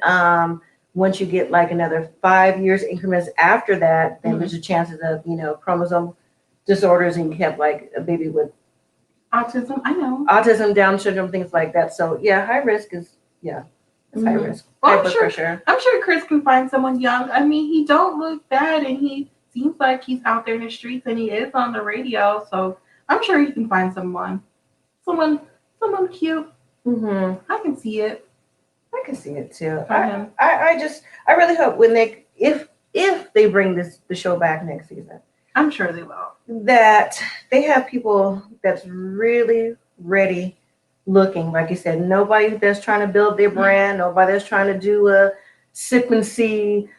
once you get like another 5 years increments after that, then there's a chances of chromosome disorders and you have like a baby with Autism, I know. Autism, Down syndrome, things like that. So yeah, high risk is it's high risk. Well, High blood pressure. I'm sure Chris can find someone young. I mean, he don't look bad, and he seems like he's out there in the streets, and he is on the radio. So I'm sure he can find someone cute. I can see it. I can see it too. I really hope when if they bring the show back next season, I'm sure they will. That they have people that's really ready looking, like you said, nobody that's trying to build their brand, nobody that's trying to do a sip and see,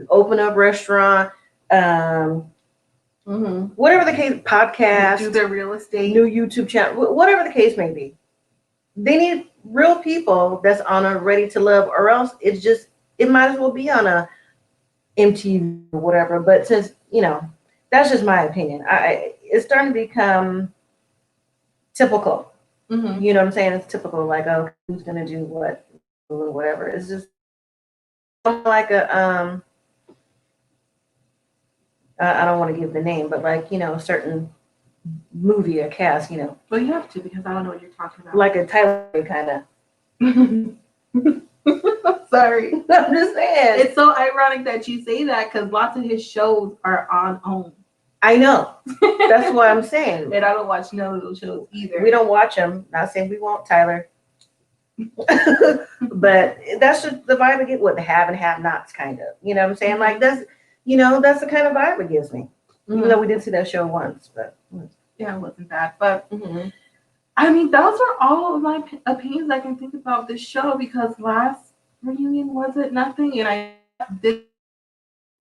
open up restaurant, whatever the case, podcast, do their real estate, new YouTube channel, whatever the case may be. They need real people that's on a Ready to Love, or else it might as well be on a MTV or whatever. But since, that's just my opinion. It's starting to become typical. You know what I'm saying? It's typical, like, oh, who's gonna do what, or whatever. It's just like a I don't want to give the name, but like, a certain movie or cast, Well, you have to, because I don't know what you're talking about. Like a Tyler kind of. Sorry. I'm just saying. It's so ironic that you say that, because lots of his shows are on OWN. I know. That's what I'm saying. And I don't watch none of those shows either. We don't watch them. Not saying we won't, Tyler. But that's just the vibe I get, the have and have nots kind of. You know what I'm saying? Like that's the kind of vibe it gives me. Even though we did see that show once, but yeah, it wasn't bad. But I mean, those are all of my opinions I can think about this show, because last reunion wasn't nothing, and I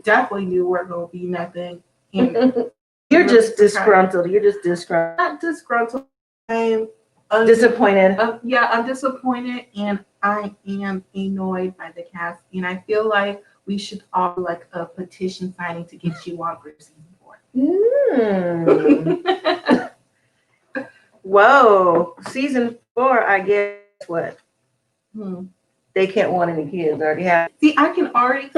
definitely knew we're gonna be nothing. You're just disgruntled. You're just disgruntled. Not disgruntled. I'm disappointed. I'm disappointed, and I am annoyed by the cast. And I feel like we should all do like a petition signing to get you on for season 4. Whoa, season 4. I guess what? They can't want any kids. Already have. See, I can already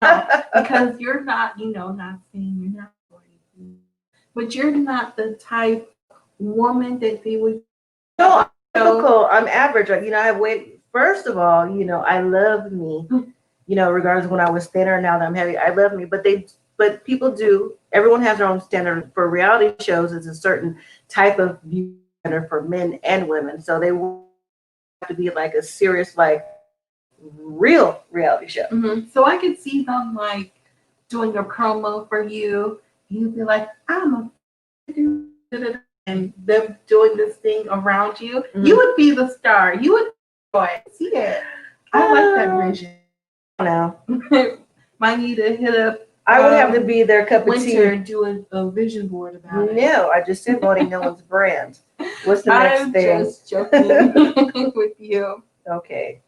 because you're not, not saying you're not going, but you're not the type woman that they would. No, I'm typical. I'm average. Like, I weighed. First of all, I love me. Regardless of when I was thinner, now that I'm heavy, I love me. But people do. Everyone has their own standard for reality shows. It's a certain type of view standard for men and women. So they want to be like a serious, like real reality show. So I could see them like doing a promo for you. You'd be like, I'm a, and them doing this thing around you. You would be the star. You would see it. I like that vision. Now, might need to hit up. I would have to be their cup of tea. And do a vision board about it. No, I just said voting no one's brand. What's the next thing? I'm just joking with you. Okay.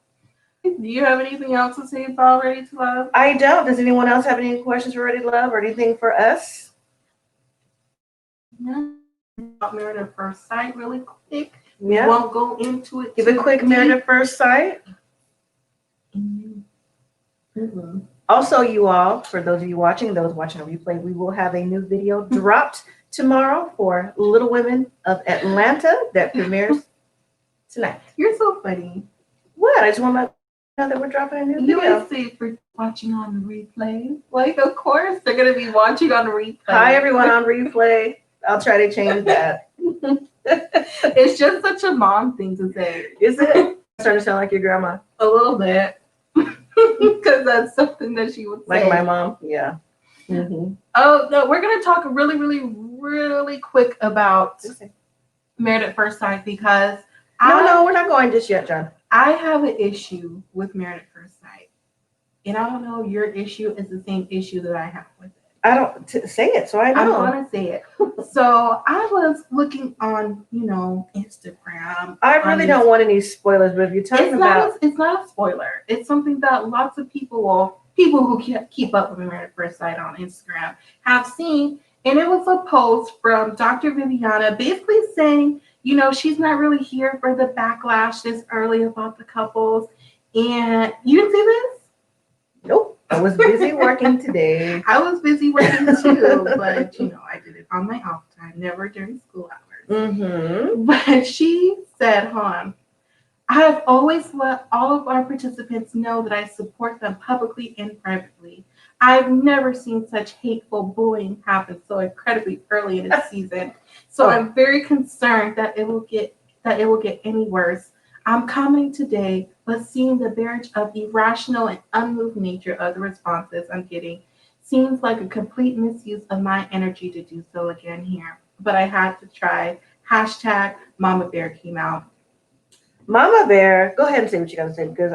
Do you have anything else to say about Ready to Love? I don't. Does anyone else have any questions for Ready to Love or anything for us? No. About Married at First Sight really quick. Yeah. We won't go into it. Give a quick Married at First Sight. Also, you all, for those of you watching, those watching on replay, we will have a new video dropped tomorrow for Little Women of Atlanta that premieres tonight. You're so funny. What? I just want to know that we're dropping a new video. You always say for watching on the replay. Like, of course, they're going to be watching on the replay. Hi, everyone on replay. I'll try to change that. It's just such a mom thing to say. Is it? It's starting to sound like your grandma. A little bit. Because that's something that she would say. Like my mom? Yeah. Oh, no, we're going to talk really, really, really quick about Married at First Sight, because No, we're not going just yet, John. I have an issue with Married at First Sight. And I don't know if your issue is the same issue that I have with it. I don't say it, so I know. I'm going to say it. So I was looking on, Instagram. I really don't want any spoilers, but if you're talking about... It's not a spoiler. It's something that lots of people who keep up with Married at First Sight on Instagram have seen. And it was a post from Dr. Viviana basically saying, she's not really here for the backlash this early about the couples. And you didn't see this? Nope. I was busy working today. I was busy working too, but I did it on my off time, never during school hours. Mm-hmm. But she said, I have always let all of our participants know that I support them publicly and privately. I've never seen such hateful bullying happen so incredibly early in the season. So I'm very concerned that it will get any worse. I'm commenting today, but seeing the barrage of irrational and unmoved nature of the responses I'm getting seems like a complete misuse of my energy to do so again here. But I had to try. Hashtag Mama Bear came out. Mama Bear, go ahead and say what you got to say because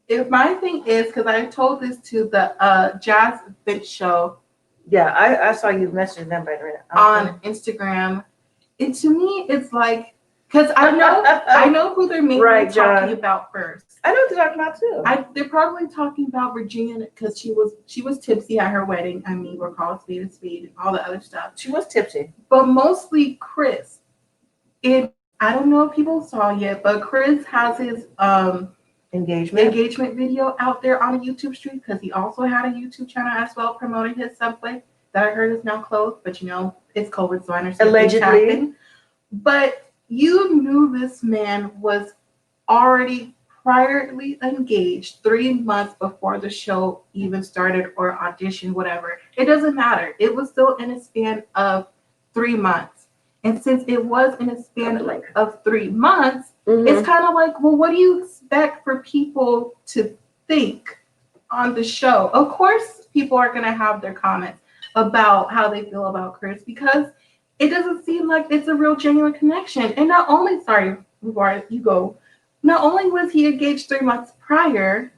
If my thing is, because I told this to the Jazz Finch show. Yeah, I saw you messaging them by the way. On Instagram. And to me, it's like, because I know who they're mainly talking about first. I know what they're talking about too. They're probably talking about Virginia because she was tipsy at her wedding. I mean, we're called spade and spade and all the other stuff. She was tipsy. But mostly Chris. I don't know if people saw yet, but Chris has his engagement video out there on a YouTube stream because he also had a YouTube channel as well promoting his Subway that I heard is now closed. But it's COVID, so I understand. Allegedly. But you knew this man was already priorly engaged 3 months before the show even started or auditioned, whatever. It doesn't matter. It was still in a span of 3 months. And since it was in a span of 3 months, it's kind of like, well, what do you expect for people to think on the show? Of course, people are going to have their comments about how they feel about Chris because it doesn't seem like it's a real genuine connection. And not only, not only was he engaged 3 months prior,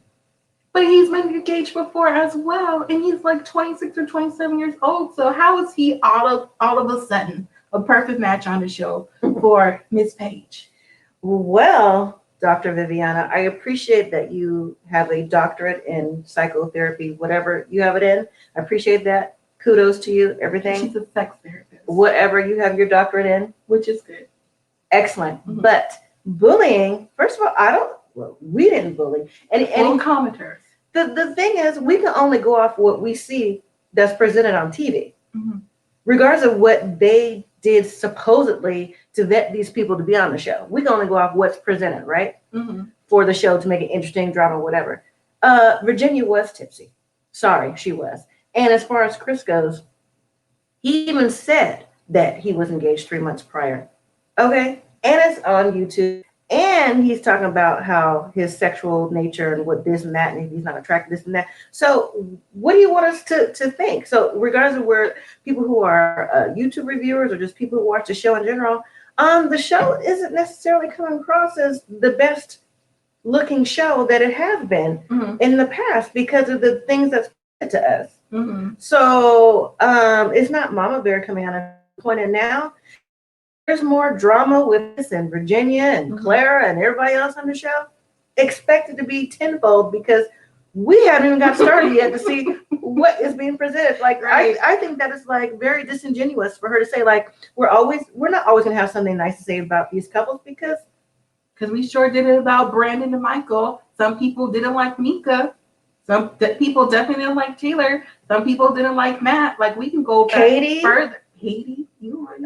but he's been engaged before as well. And he's like 26 or 27 years old. So how is he all of a sudden a perfect match on the show for Miss Page? Well, Dr. Viviana, I appreciate that you have a doctorate in psychotherapy, whatever you have it in. I appreciate that. Kudos to you, everything. She's a sex therapist. Whatever you have your doctorate in. Which is good. Excellent. Mm-hmm. But bullying, first of all, we didn't bully. And commenters. The thing is, we can only go off what we see that's presented on TV. Mm-hmm. Regardless of what they did supposedly to vet these people to be on the show. We can only go off what's presented, right? Mm-hmm. For the show to make it interesting, drama, whatever. Virginia was tipsy. Sorry, she was. And as far as Chris goes, he even said that he was engaged 3 months prior. Okay? And it's on YouTube. And he's talking about how his sexual nature and what this and that, and he's not attracted this and that. So what do you want us to think? So regardless of where people who are YouTube reviewers or just people who watch the show in general, the show isn't necessarily coming across as the best looking show that it has been in the past because of the things that's to us. Mm-hmm. So it's not Mama Bear coming out and pointing now. There's more drama with this and Virginia and Clara and everybody else on the show. Expected to be tenfold because we haven't even got started yet to see what is being presented. Like I think that is like very disingenuous for her to say like we're not always gonna have something nice to say about these couples because we sure did it about Brandon and Michael. Some people didn't like Mika. Some people definitely didn't like Taylor. Some people didn't like Matt. Like we can go back further. Katie,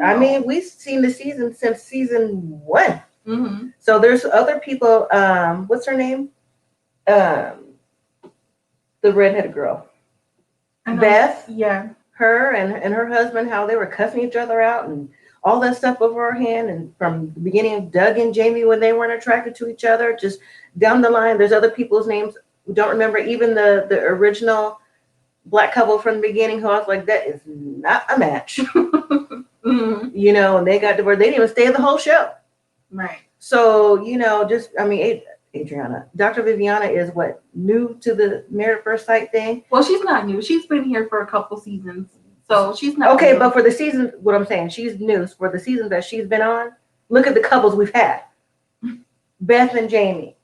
I mean, we've seen the season since season 1. Mm-hmm. So there's other people. What's her name? The redheaded girl, Beth. Yeah, her and her husband, how they were cussing each other out and all that stuff over her hand. And from the beginning of Doug and Jamie when they weren't attracted to each other, just down the line, there's other people's names we don't remember. Even the original Black couple from the beginning who I was like, that is not a match. Mm-hmm. And they got divorced. They didn't even stay the whole show. Right. So, Adriana, Dr. Viviana is what, new to the Married at First Sight thing? Well, she's not new. She's been here for a couple seasons. So she's not okay, new. But for the season, what I'm saying, she's new. For the season that she's been on, look at the couples we've had. Beth and Jamie.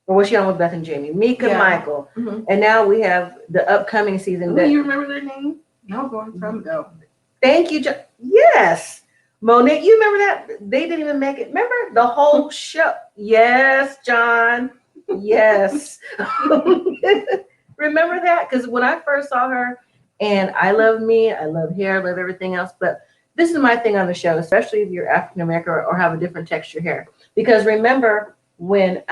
Or was she on with Beth and Jamie? Mika, Michael. Mm-hmm. And now we have the upcoming season. Do you remember their name? No, going from go. Thank you. Yes. Monique, you remember that? They didn't even make it. Remember the whole show? Yes, John. Yes. Remember that? Because when I first saw her, and I love me, I love hair, I love everything else, but this is my thing on the show, especially if you're African American or have a different texture hair. Because remember when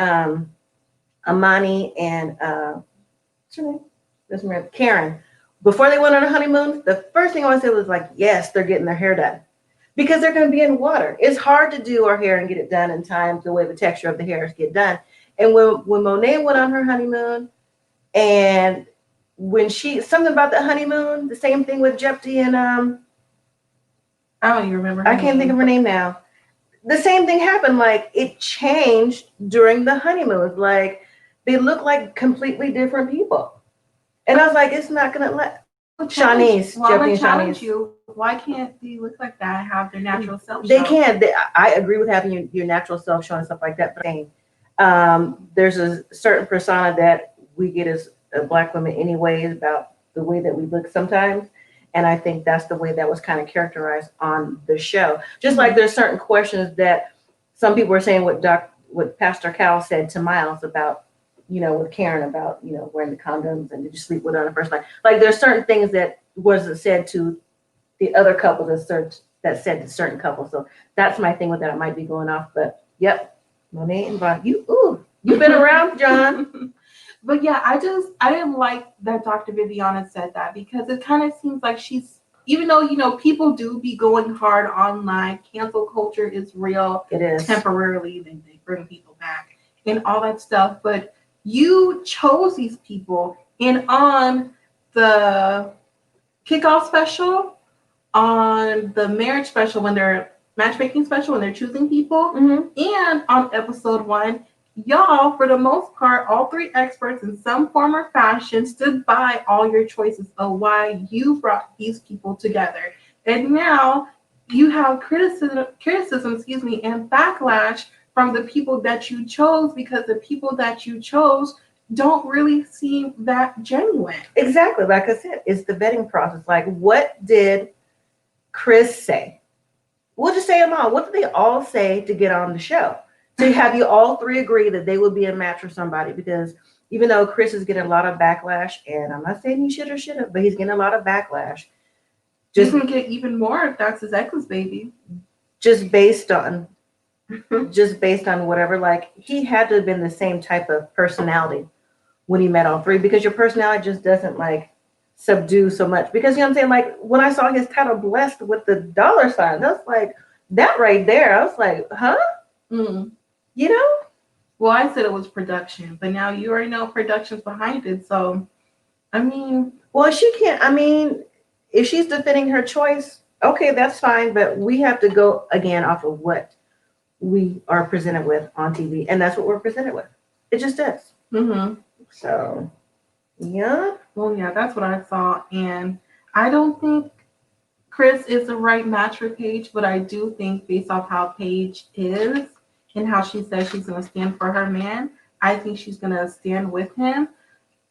Amani and what's her name? Karen, before they went on a honeymoon, the first thing I said was like, yes, they're getting their hair done. Because they're going to be in water. It's hard to do our hair and get it done in time the way the texture of the hairs get done. And when Monet went on her honeymoon, and when something about the honeymoon, the same thing with Jepti and I don't even remember. I can't think of her name now. The same thing happened. Like it changed during the honeymoon. Like they look like completely different people. And I was like, it's not gonna let Shawnee's. Well, I'm gonna challenge you. Why can't they look like that and have their natural self? They can. I agree with having your natural self show and stuff like that. But there's a certain persona that we get as Black women anyways about the way that we look sometimes. And I think that's the way that was kind of characterized on the show. Just like there's certain questions that some people were saying what Pastor Cal said to Miles about, with Karen about, wearing the condoms and did you sleep with her on the first night? Like there's certain things that wasn't said to the other couples that said to certain couples. So that's my thing with that. I might be going off, but yep. Monet and Von, you've been around, John. But yeah, I didn't like that Dr. Viviana said that because it kind of seems like she's, even though, people do be going hard online, cancel culture is real. It is. Temporarily, then they bring people back and all that stuff. But you chose these people, and on the kickoff special, on the marriage special, when they're matchmaking special, when they're choosing people, and on episode 1, y'all, for the most part, all 3 experts in some form or fashion stood by all your choices of why you brought these people together. And now you have criticism, and backlash from the people that you chose because the people that you chose don't really seem that genuine. Exactly. Like I said, it's the vetting process. Like, what did Chris say? We'll just say them all. What did they all say to get on the show? To have you all 3 agree that they would be a match for somebody? Because even though Chris is getting a lot of backlash, and I'm not saying he should or shouldn't, but he's getting a lot of backlash. Just going to get even more if that's his ex's baby. Just based on whatever, like he had to have been the same type of personality when he met all 3, because your personality just doesn't like subdue so much. Because you know what I'm saying? Like when I saw his title blessed with the $, that's like that right there. I was like, huh? Well, I said it was production, but now you already know production's behind it. So, well, she can't. If she's defending her choice, okay, that's fine. But we have to go again off of what we are presented with on TV, and that's what we're presented with. It just is. So, yeah. Well, yeah, that's what I saw, and I don't think Chris is the right match for Paige, but I do think based off how Paige is and how she says she's going to stand for her man, I think she's going to stand with him.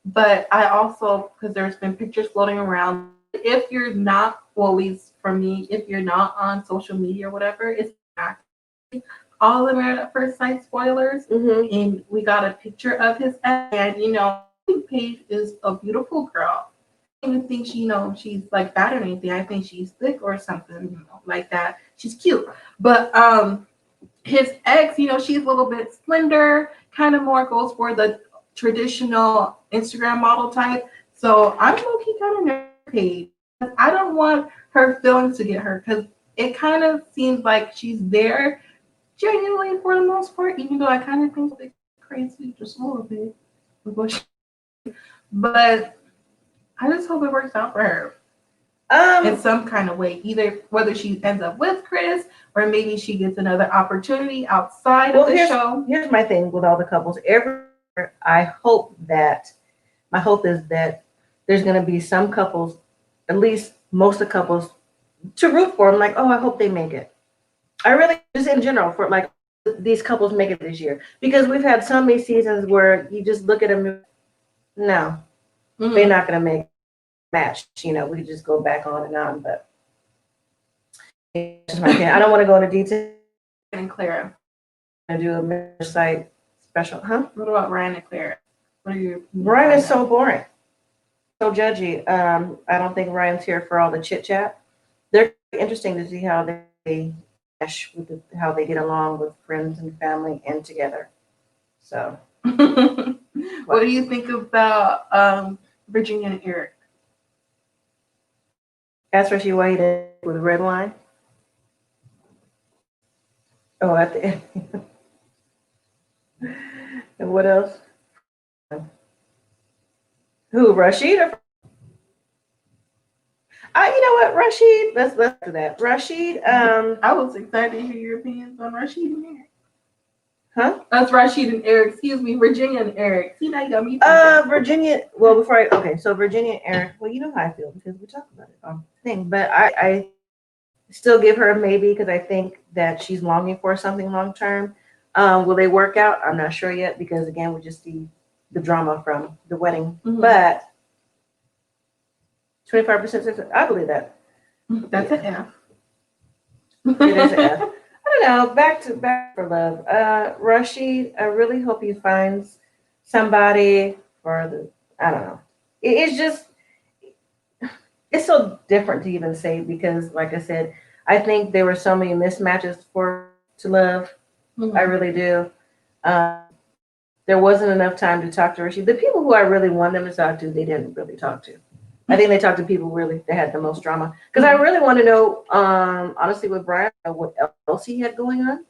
But I also, because there's been pictures floating around, if you're not, well, at least for me, if you're not on social media or whatever, it's actually all the Married at First Sight spoilers. And we got a picture of his ex, and, I think Paige is a beautiful girl. I don't even think she's like bad or anything. I think she's thick or something, like that. She's cute. But his ex, she's a little bit slender, kind of more goes for the traditional Instagram model type. So I'm low-key kind of nervous. Paige. I don't want her feelings to get hurt because it kind of seems like she's there genuinely for the most part, even though I kind of think it's crazy just a little bit. But I just hope it works out for her. In some kind of way, either whether she ends up with Chris or maybe she gets another opportunity outside of the show. Here's my thing with all the couples. My hope is that there's going to be some couples, at least most of the couples, to root for. I'm like, oh, I hope they make it. I really, just in general, for like these couples make it this year, because we've had so many seasons where you just look at them, no, they're not going to make match. We could just go back on and on, but it's just my opinion. I don't want to go into detail. And Clara, I do a marriage site special, huh? What about Ryan and Clara? What are you? Ryan is so boring. so judgy. I don't think Ryan's here for all the chit chat. They're interesting to see how they mesh with how they get along with friends and family and together. So, what do you think about Virginia and Eric? ask her she waited with red wine. Oh, at the end. And what else? Who, Rashid? You know what, Rashid? Let's do that. Rashid. I was excited to hear your opinions on Rashid and Eric. Huh? That's Rashid and Eric. Excuse me, Virginia and Eric. See, now you got me. Virginia. Well, so Virginia and Eric. Well, you know how I feel because we talked about it on the thing. But I still give her a maybe because I think that she's longing for something long term. Will they work out? I'm not sure yet because again, we just see the drama from the wedding. Mm-hmm. But 25% I believe that. That's an F. It is an F. I don't know. Back for love. Rashid, I really hope he finds somebody for the. I don't know. It's just. It's so different to even say because, like I said, I think there were so many mismatches to love. Mm-hmm. I really do. There wasn't enough time to talk to Rashid. The people who I really want them to talk to, they didn't really talk to. I think they talked to people really that had the most drama. Because I really want to know, honestly, with Brian, what else he had going on.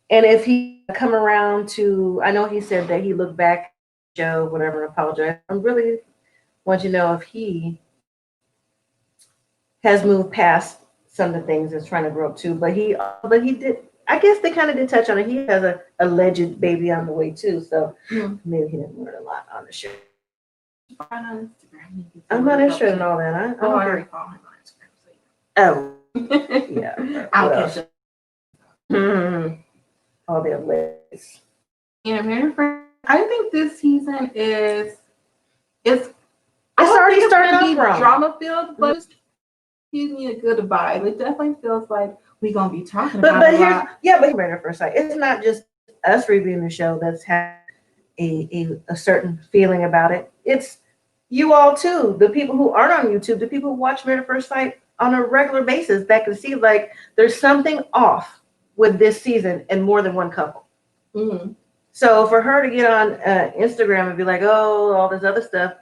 And if he come around to, I know he said that he looked back at Joe, whatever, and apologized. I really want to know if he has moved past some of the things and trying to grow up too. But he did, I guess they kind of did touch on it. He has a alleged baby on the way too. So maybe he didn't learn a lot on the show. On Instagram. I'm not interested in all that. I already follow him on Instagram. So yeah. I'll catch up. All their legs. I think this season it's already started off wrong. Drama filled, but gives me a good vibe. It definitely feels like we're gonna be talking about it. But Married at First Sight. It's not just us reviewing the show that's had a certain feeling about it. It's you all too, the people who aren't on YouTube, the people who watch Married at First Sight on a regular basis that can see like there's something off with this season and more than one couple. Mm-hmm. So for her to get on Instagram and be like, oh, all this other stuff,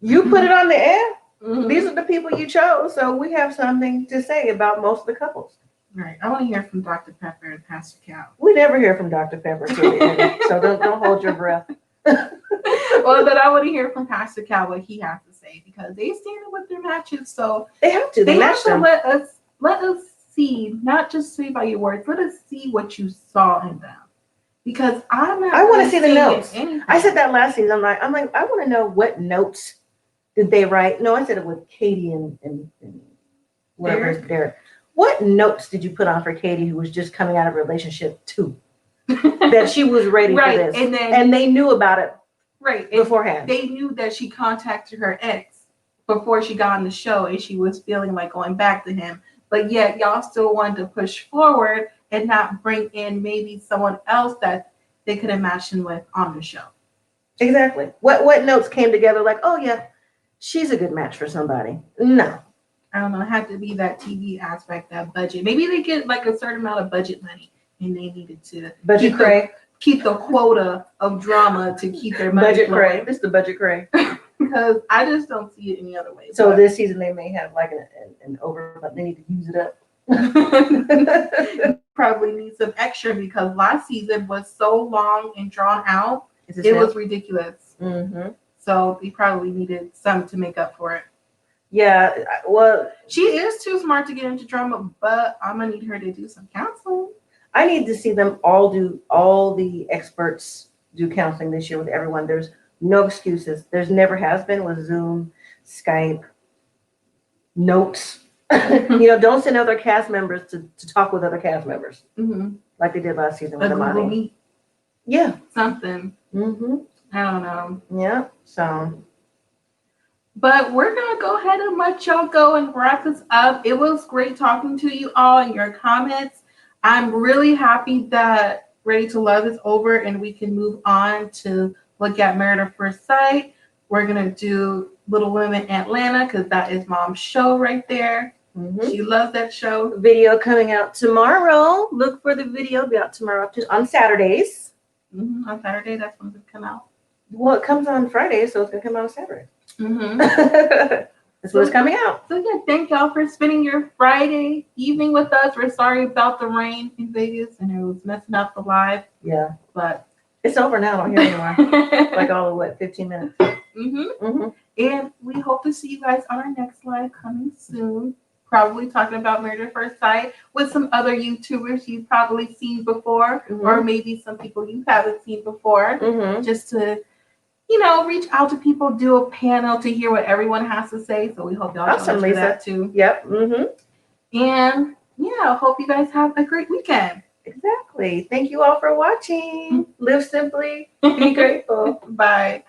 you put it on the air. Mm-hmm. These are the people you chose, so we have something to say about most of the couples. Right. I want to hear from Dr. Pepper and Pastor Cal. We never hear from Dr. Pepper, so don't hold your breath. Well, then I want to hear from Pastor Cal what he has to say because they stand with their matches, so they have to. They have to let us see, not just say by your words. Let us see what you saw in them, because I want to see the notes. I said that last season. I'm like, I want to know what notes did they write. No, I said it with Katie and whatever is there. What notes did you put on for Katie, who was just coming out of a relationship too? That she was ready for this, and they knew about it beforehand. They knew that she contacted her ex before she got on the show, and she was feeling like going back to him. But yet, y'all still wanted to push forward and not bring in maybe someone else that they could have matched him with on the show. Exactly. What notes came together? Like, oh yeah, she's a good match for somebody. No. I don't know. It had to be that TV aspect, that budget. Maybe they get like a certain amount of budget money, and they needed to keep the quota of drama to keep their money budget cray. This is the budget cray. Because I just don't see it any other way. So this season they may have like an over, but they need to use it up. Probably need some extra because last season was so long and drawn out. It was ridiculous. Mm-hmm. So they probably needed some to make up for it. Yeah, well, she is too smart to get into drama, but I'm gonna need her to do some counseling. I need to see them all the experts do counseling this year with everyone. There's no excuses. There's never has been with Zoom, Skype, notes. Don't send other cast members to talk with other cast members like they did last season with Amani. Yeah, something. I don't know. Yeah, so. But we're going to go ahead and let y'all go and wrap this up. It was great talking to you all and your comments. I'm really happy that Ready to Love is over and we can move on to look at Married at First Sight. We're going to do Little Women Atlanta because that is Mom's show right there. Mm-hmm. She loves that show. Video coming out tomorrow. Look for the video. It'll be out tomorrow on Saturdays. Mm-hmm. On Saturday, that's when it's going to come out. Well, it comes on Friday, so it's going to come out on Saturday. Mm-hmm. That's when it's coming out. So yeah, thank y'all for spending your Friday evening with us. We're sorry about the rain in Vegas and it was messing up the live. Yeah. But it's over now. I don't hear anymore. Like all of 15 minutes. Mm-hmm. Mm-hmm. And we hope to see you guys on our next live coming soon. Probably talking about Married at First Sight with some other YouTubers you've probably seen before, or maybe some people you haven't seen before, just to, reach out to people, do a panel to hear what everyone has to say. So we hope y'all join us for that too. Yep. Mm-hmm. And yeah, hope you guys have a great weekend. Exactly. Thank you all for watching. Live simply. Be grateful. Bye.